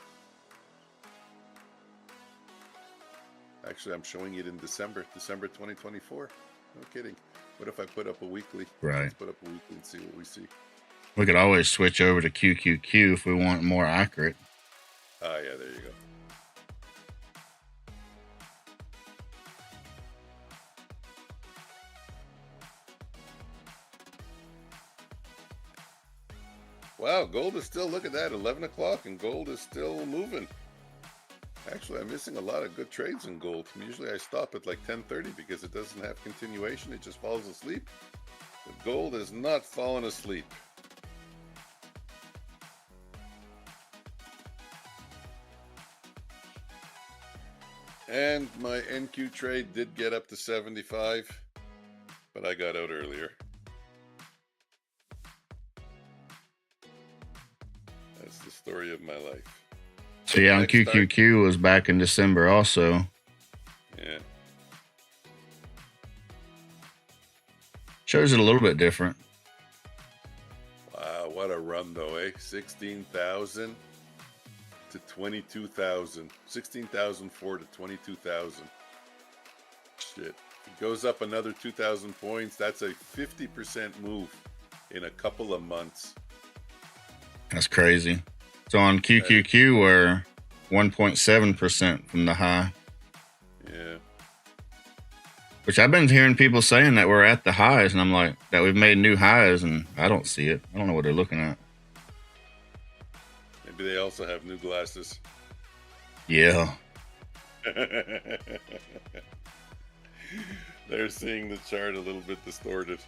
actually I'm showing it in December 2024. No kidding. What if I put up a weekly? Right. Let's put up a weekly and see what we see. We could always switch over to QQQ if we want more accurate. Ah, yeah, there you go. Wow, gold is still, look at that, 11 o'clock, and gold is still moving. Actually, I'm missing a lot of good trades in gold. Usually I stop at like 10:30 because it doesn't have continuation. It just falls asleep. But gold is not falling asleep. And my NQ trade did get up to 75, but I got out earlier. That's the story of my life. So yeah, on QQQ was back in December also. Yeah. Shows it a little bit different. Wow, what a run though, eh? 16,000 to 22,000. 16,004 to 22,000. Shit. If it goes up another 2,000 points, that's a 50% move in a couple of months. That's crazy. So on QQQ, we're 1.7% from the high. Yeah. Which I've been hearing people saying that we're at the highs, and I'm like, that we've made new highs, and I don't see it. I don't know what they're looking at. Maybe they also have new glasses. Yeah. They're seeing the chart a little bit distorted.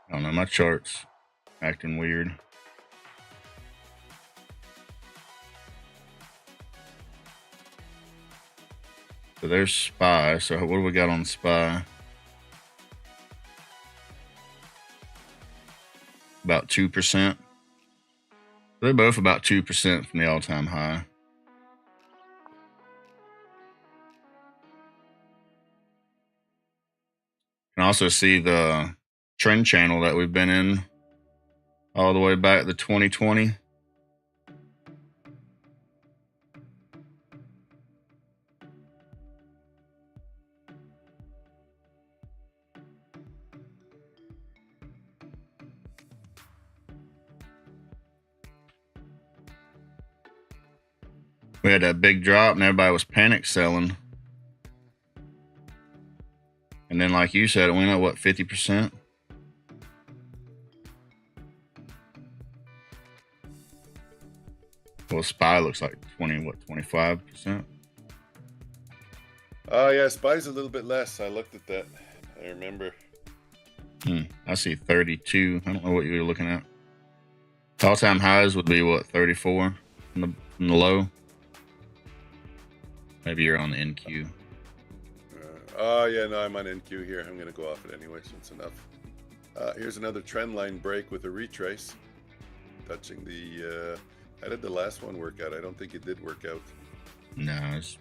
I don't know, my chart's acting weird. So there's SPY. So what do we got on SPY? About 2%. They're both about 2% from the all-time high. You can also see the trend channel that we've been in all the way back to 2020. We had that big drop and everybody was panic selling. And then, like you said, it went up, what, 50%? Well, SPY looks like 25%? Oh, yeah, SPY's a little bit less. I looked at that. I remember. I see 32. I don't know what you were looking at. All-time highs would be, what, 34 from the low? Maybe you're on the NQ. Oh, yeah, no, I'm on NQ here. I'm going to go off it anyway, so it's enough. Here's another trend line break with a retrace. Touching the, how did the last one work out? I don't think it did work out. No, it's,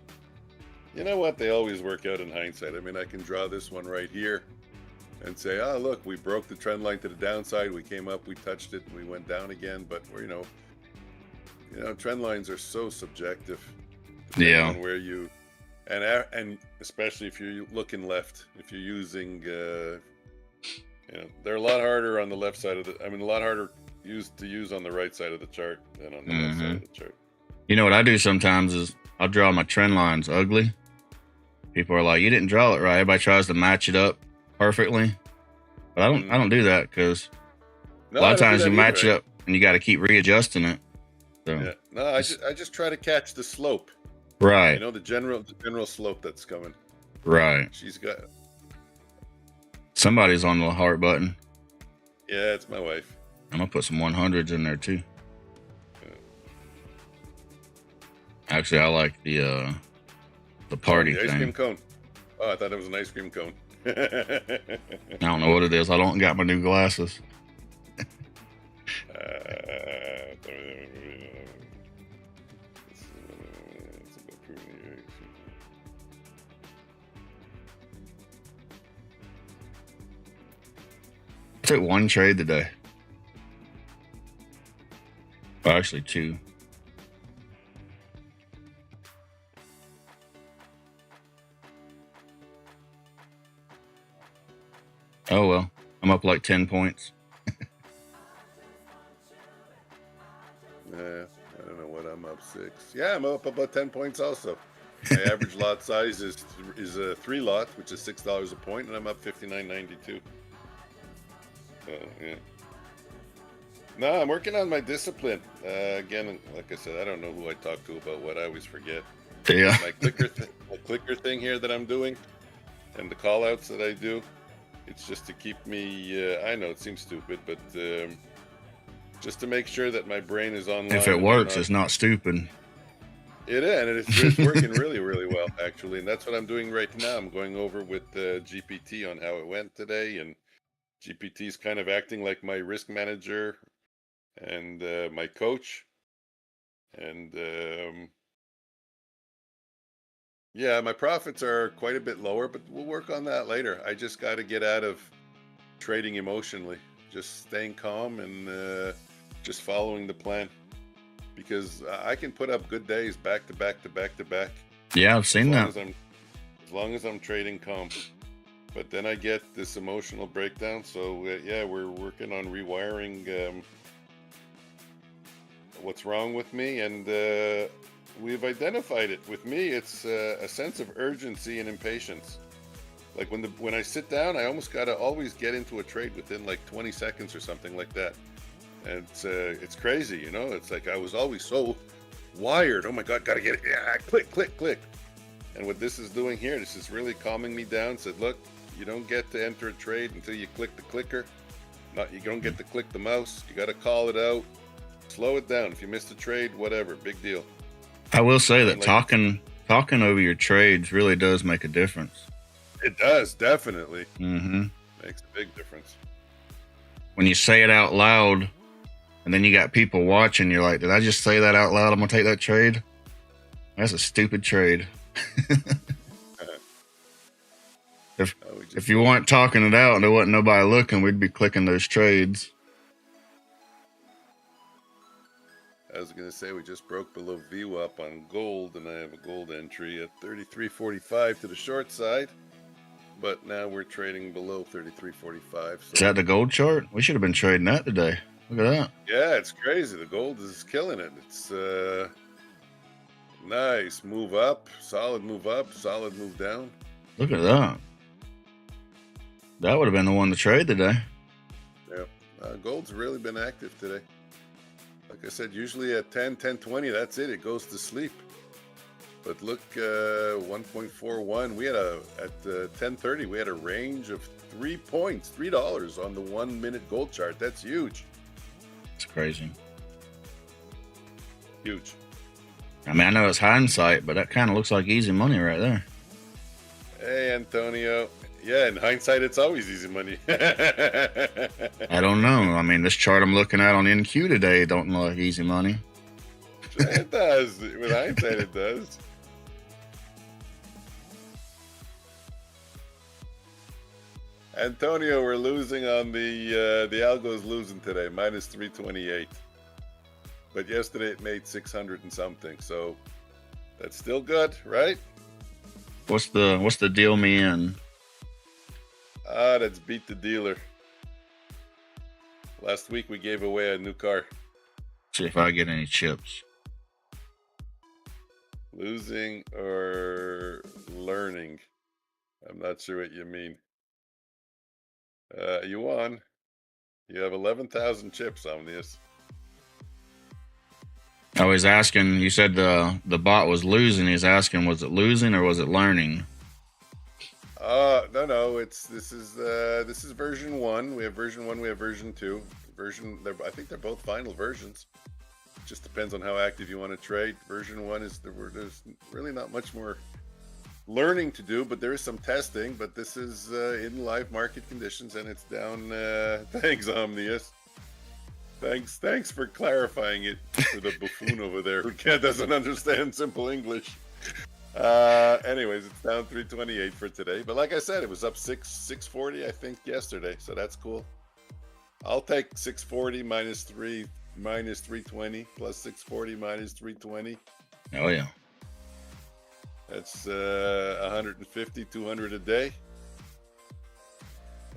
You know what? They always work out in hindsight. I mean, I can draw this one right here and say, oh, look, we broke the trend line to the downside. We came up, we touched it, and we went down again. But, you know, trend lines are so subjective. yeah. On where you, and especially if you're looking left, if you're using, they're a lot harder on the left side of a lot harder to use on the right side of the chart than on the left side of the chart. You know what I do sometimes is I'll draw my trend lines ugly. People are like, you didn't draw it right. Everybody tries to match it up perfectly. But I don't do that because a lot of times you match it up and you got to keep readjusting it. So, yeah. No, I just try to catch the slope. right. You know, the general slope that's coming. Right. She's got. Somebody's on the heart button. Yeah, it's my wife. I'm going to put some 100s in there too. Yeah. Actually, I like the party The ice thing. cream cone. Oh, I thought it was an ice cream cone. I don't know what it is. I don't got my new glasses. I took one trade today. Well, actually, two. Oh, well. I'm up like 10 points. Yeah, I don't know what I'm up 6. Yeah, I'm up about 10 points also. My average lot size is a 3 lot, which is $6 a point, and I'm up 59.92. Yeah. No, I'm working on my discipline. Again, like I said, I don't know who I talk to about what. I always forget. Yeah. My clicker thing here that I'm doing, and the call outs that I do. It's just to keep me. I know it seems stupid, but just to make sure that my brain is online. If it works, it's not stupid. It is, and it's working really, really well, actually. And that's what I'm doing right now. I'm going over with GPT on how it went today, and GPT is kind of acting like my risk manager and my coach. And yeah, my profits are quite a bit lower, but we'll work on that later. I just got to get out of trading emotionally, just staying calm and just following the plan. Because I can put up good days back to back to back to back. Yeah, I've seen that. As long as I'm trading calm. But then I get this emotional breakdown. So yeah, we're working on rewiring what's wrong with me, and we've identified it. With me, it's a sense of urgency and impatience. Like when I sit down, I almost gotta always get into a trade within like 20 seconds or something like that. And it's crazy, you know. It's like I was always so wired. Oh my God, gotta get it. Yeah, click, click, click. And what this is doing here, this is really calming me down. Said, look, you don't get to enter a trade until you click the clicker. You don't get to click the mouse. You got to call it out. Slow it down. If you missed a trade, whatever, big deal. I will say that talking over your trades really does make a difference. It does, definitely. Mm-hmm. Makes a big difference. When you say it out loud, and then you got people watching, you're like, did I just say that out loud? I'm gonna take that trade. That's a stupid trade. If you weren't talking it out and there wasn't nobody looking, we'd be clicking those trades. I was gonna say we just broke below VWAP on gold, and I have a gold entry at 33.45 to the short side. But now we're trading below 33.45. So. Is that the gold chart? We should have been trading that today. Look at that. Yeah, it's crazy. The gold is killing it. It's nice move up, solid move down. Look at that. That would have been the one to trade today. Yeah, gold's really been active today. Like I said, usually at 10:20, that's it. It goes to sleep. But look, 1.41. We had at 10:30, we had a range of 3 points, $3 on the 1 minute gold chart. That's huge. It's crazy. Huge. I mean, I know it's hindsight, but that kind of looks like easy money right there. Hey, Antonio. Yeah, in hindsight, it's always easy money. I don't know. I mean, this chart I'm looking at on NQ today don't look like easy money. It does. With hindsight, it does. Antonio, we're losing on the algo's losing today, minus 328. But yesterday it made 600 and something, so that's still good, right? What's the deal me in? That's beat the dealer. Last week we gave away a new car. See if I get any chips. Losing or learning? I'm not sure what you mean. You won. You have 11,000 chips, Omnius. I was asking. You said the bot was losing. He's asking, was it losing or was it learning? No. This is version 1. We have version 1. We have version 2. I think they're both final versions. Just depends on how active you want to trade. Version 1 is there's really not much more learning to do, but there is some testing. But this is in live market conditions, and it's down. Thanks, Omnius. Thanks for clarifying it for the buffoon over there who doesn't understand simple English. Anyways, it's down 328 for today. But like I said, it was up 640, I think, yesterday. So that's cool. I'll take 640 minus 320 plus 640 minus 320. Oh yeah. That's 150, 200 a day.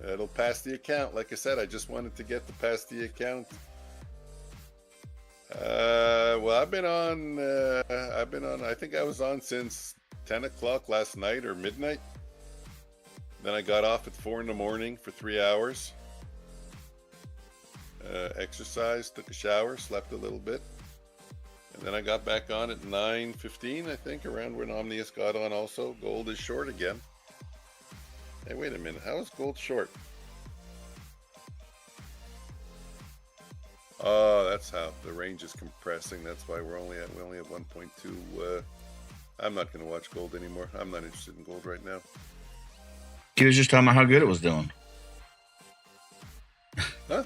It'll pass the account. Like I said, I just wanted to get to pass the account. Well, I've been on, I think I was on since 10 o'clock last night or midnight. Then I got off at 4 in the morning for 3 hours. Exercised, took a shower, slept a little bit. And then I got back on at 9:15, I think, around when Omnius got on also. Gold is short again. Hey, wait a minute. How is gold short? Oh, that's how the range is compressing. That's why we only have 1.2. I'm not going to watch gold anymore. I'm not interested in gold right now. He was just talking about how good it was doing. Huh?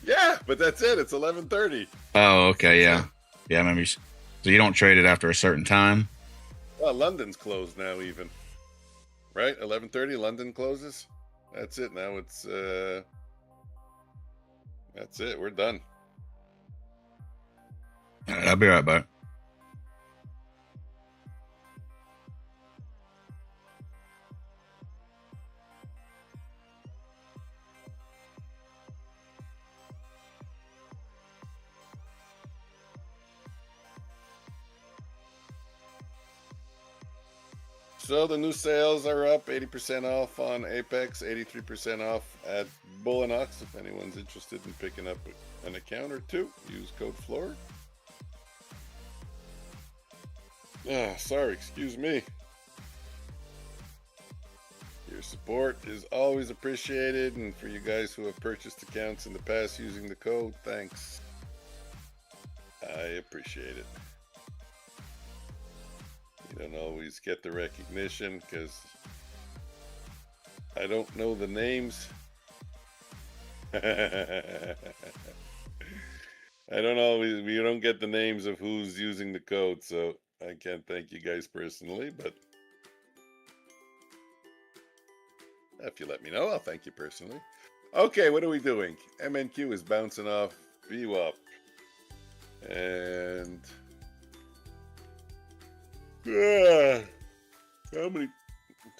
Yeah, but that's it. It's 11:30. Oh, okay, yeah. Yeah, I remember. So you don't trade it after a certain time? Well, London's closed now even. Right? 11:30, London closes. That's it. Now it's that's it. We're done. All right, I'll be right back. So the new sales are up 80% off on Apex, 83% off at Bulenox. If anyone's interested in picking up an account or two, use code FLOOR. Sorry, excuse me. Your support is always appreciated, and for you guys who have purchased accounts in the past using the code, thanks. I appreciate it. You don't always get the recognition because I don't know the names. We don't get the names of who's using the code, so I can't thank you guys personally, but if you let me know, I'll thank you personally. Okay, what are we doing? MNQ is bouncing off VWAP. And how many?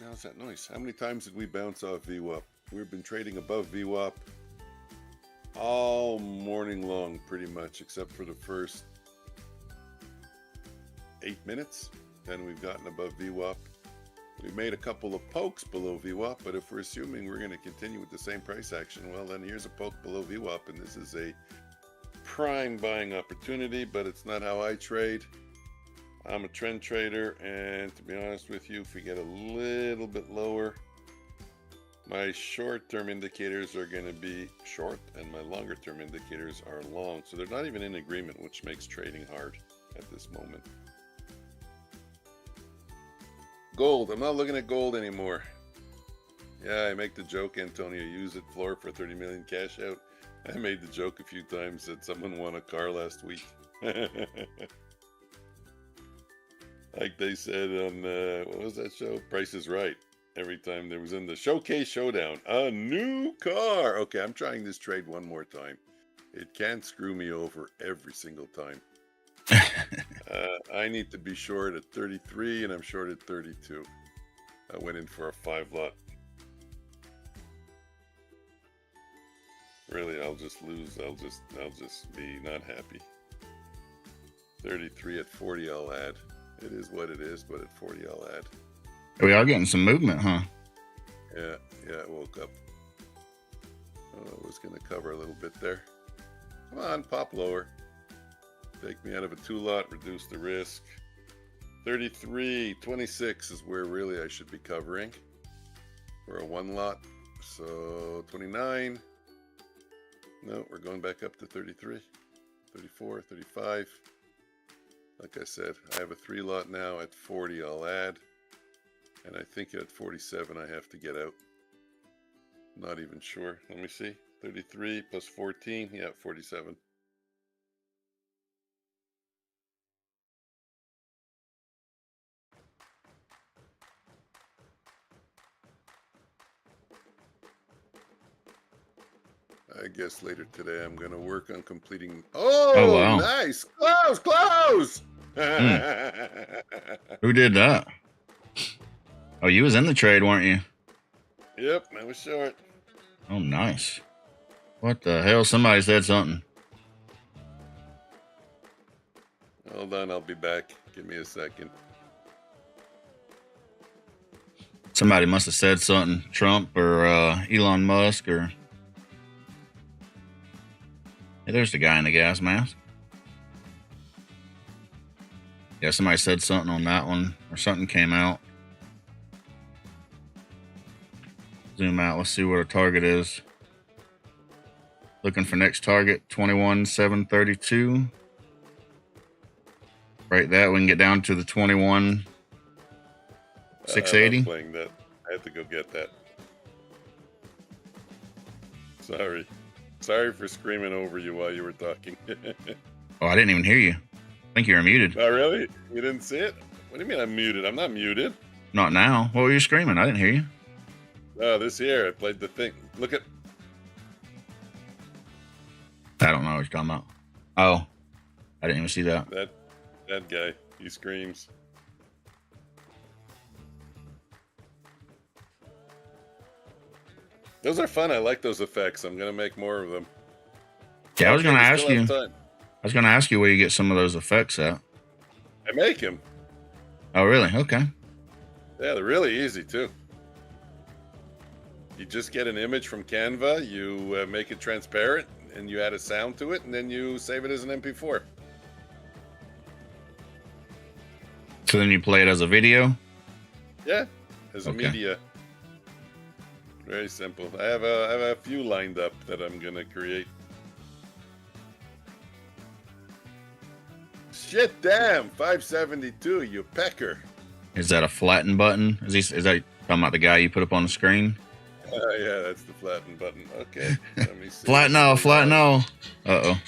How's that noise? How many times did we bounce off VWAP? We've been trading above VWAP all morning long, pretty much, except for the first 8 minutes. Then we've gotten above VWAP. We made a couple of pokes below VWAP, but if we're assuming we're going to continue with the same price action, well, then here's a poke below VWAP, and this is a prime buying opportunity, but it's not how I trade. I'm a trend trader, and to be honest with you, if we get a little bit lower, my short-term indicators are going to be short, and my longer-term indicators are long. So they're not even in agreement, which makes trading hard at this moment. Gold. I'm not looking at gold anymore. Yeah, I make the joke, Antonio, use it floor for 30 million cash out. I made the joke a few times that someone won a car last week. Like they said on, what was that show? Price is Right. Every time there was in the Showcase Showdown, a new car. Okay, I'm trying this trade one more time. It can't screw me over every single time. I need to be short at 33 and I'm short at 32. I went in for a 5 lot. Really, I'll just lose. I'll just be not happy. 33 at 40 I'll add. It is what it is, but at 40 I'll add. We are getting some movement, huh? Yeah, it woke up. Oh, I was going to cover a little bit there. Come on, pop lower. Take me out of a 2 lot, reduce the risk. 33, 26 is where really I should be covering for a 1 lot. So 29. No, we're going back up to 33, 34, 35. Like I said, I have a 3 lot now. At 40 I'll add. And I think at 47 I have to get out. Not even sure. Let me see. 33 plus 14. Yeah, 47. I guess later today I'm going to work on completing... Oh, wow. Nice! Close! Who did that? Oh, you was in the trade, weren't you? Yep, I was short. Oh, nice. What the hell? Somebody said something. Hold on, I'll be back. Give me a second. Somebody must have said something. Trump or Elon Musk or... Hey, there's the guy in the gas mask. Yeah, somebody said something on that one, or something came out. Zoom out. Let's see what our target is. Looking for next target, 21,732. Right, that we can get down to the 21,680. I'm playing that. I had to go get that. Sorry for screaming over you while you were talking. Oh, I didn't even hear you. I think you were muted. Oh, really? You didn't see it? What do you mean I'm muted? I'm not muted. Not now. What were you screaming? I didn't hear you. Oh, this here. I played the thing. Look at... I don't know what you're talking about. Oh, I didn't even see that. That guy. He screams. Those are fun. I like those effects. I'm going to make more of them. Yeah, I was going to ask you. Time. I was going to ask you where you get some of those effects at. I make them. Oh, really? Okay. Yeah, they're really easy, too. You just get an image from Canva, you make it transparent, and you add a sound to it, and then you save it as an MP4. So then you play it as a video? Yeah, as a media. Very simple. I have a few lined up that I'm going to create. Shit, damn, 572, you pecker. Is that a flatten button? Is that talking about the guy you put up on the screen? Yeah, that's the flatten button. Okay, let me see. Flatten all. Uh-oh.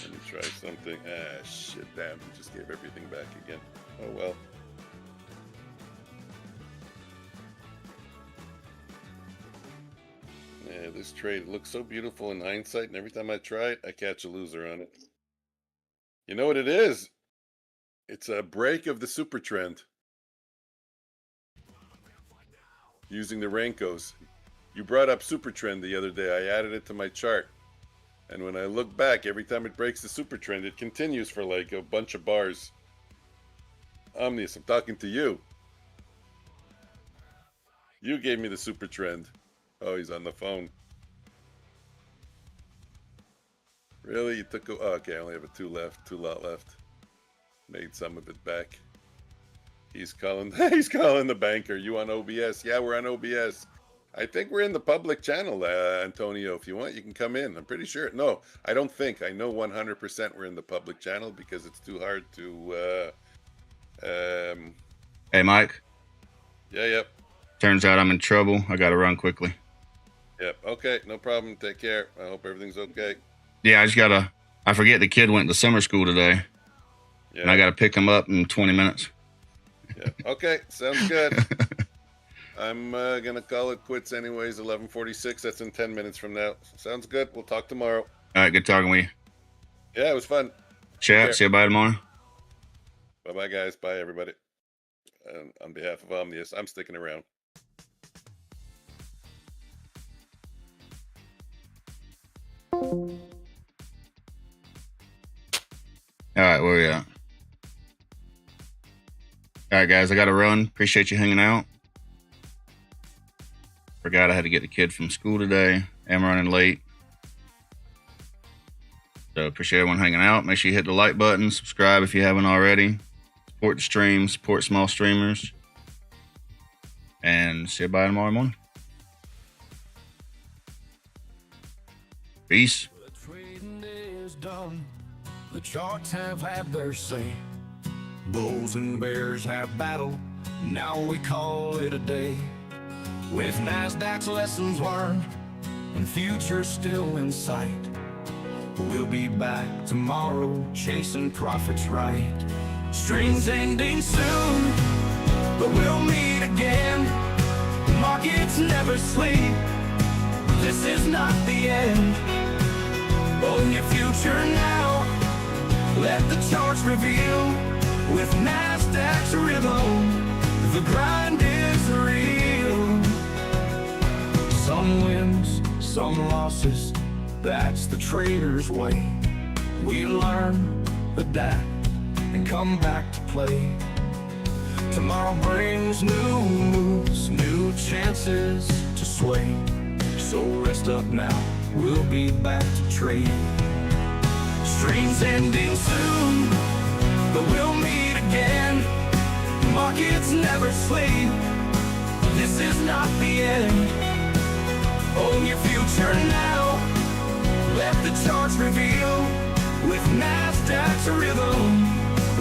Let me try something. Ah, shit, damn, you just gave everything back again. Oh, well. Yeah, this trade looks so beautiful in hindsight, and every time I try it, I catch a loser on it. You know what it is? It's a break of the super trend. Using the Rankos. You brought up super trend the other day. I added it to my chart. And when I look back, every time it breaks the super trend, it continues for like a bunch of bars. Omnius, I'm talking to you. You gave me the super trend. Oh, he's on the phone. Really? You took... Oh, okay, I only have a 2 lot left. Made some of it back. He's calling the banker. You on OBS? Yeah, we're on OBS. I think we're in the public channel, Antonio. If you want, you can come in. I'm pretty sure. No, I don't think. I know 100% we're in the public channel because it's too hard to Hey, Mike. Yeah, yep. Turns out I'm in trouble. I got to run quickly. Yep. Okay, no problem. Take care. I hope everything's okay. Yeah, I forget the kid went to summer school today. Yeah. And I got to pick him up in 20 minutes. Yeah. Okay, sounds good. I'm going to call it quits anyways, 11:46. That's in 10 minutes from now. Sounds good. We'll talk tomorrow. All right, good talking with you. Yeah, it was fun. Chat, see you by tomorrow. Bye-bye, guys. Bye, everybody. And on behalf of Omnius, I'm sticking around. All right, where we at? All right, guys, I got to run. Appreciate you hanging out. Forgot I had to get the kid from school today. I'm running late. So appreciate everyone hanging out. Make sure you hit the like button. Subscribe if you haven't already. Support the stream. Support small streamers. And see you by tomorrow morning. Peace. The trading is done. The charts have had their say. Bulls and bears have battled. Now we call it a day. With NASDAQ's lessons learned and futures still in sight, we'll be back tomorrow chasing profits right. Stream's ending soon, but we'll meet again. Markets never sleep. This is not the end. Own your future now. Let the charts reveal. With NASDAQ's rhythm, the grind is real. Some wins, some losses, that's the trader's way. We learn, adapt, and come back to play. Tomorrow brings new moves, new chances to sway. So rest up now, we'll be back to trade. Stream's ending soon, but we'll meet again. Markets never sleep. This is not the end. Own your future now. Let the charts reveal. With NASDAQ's rhythm,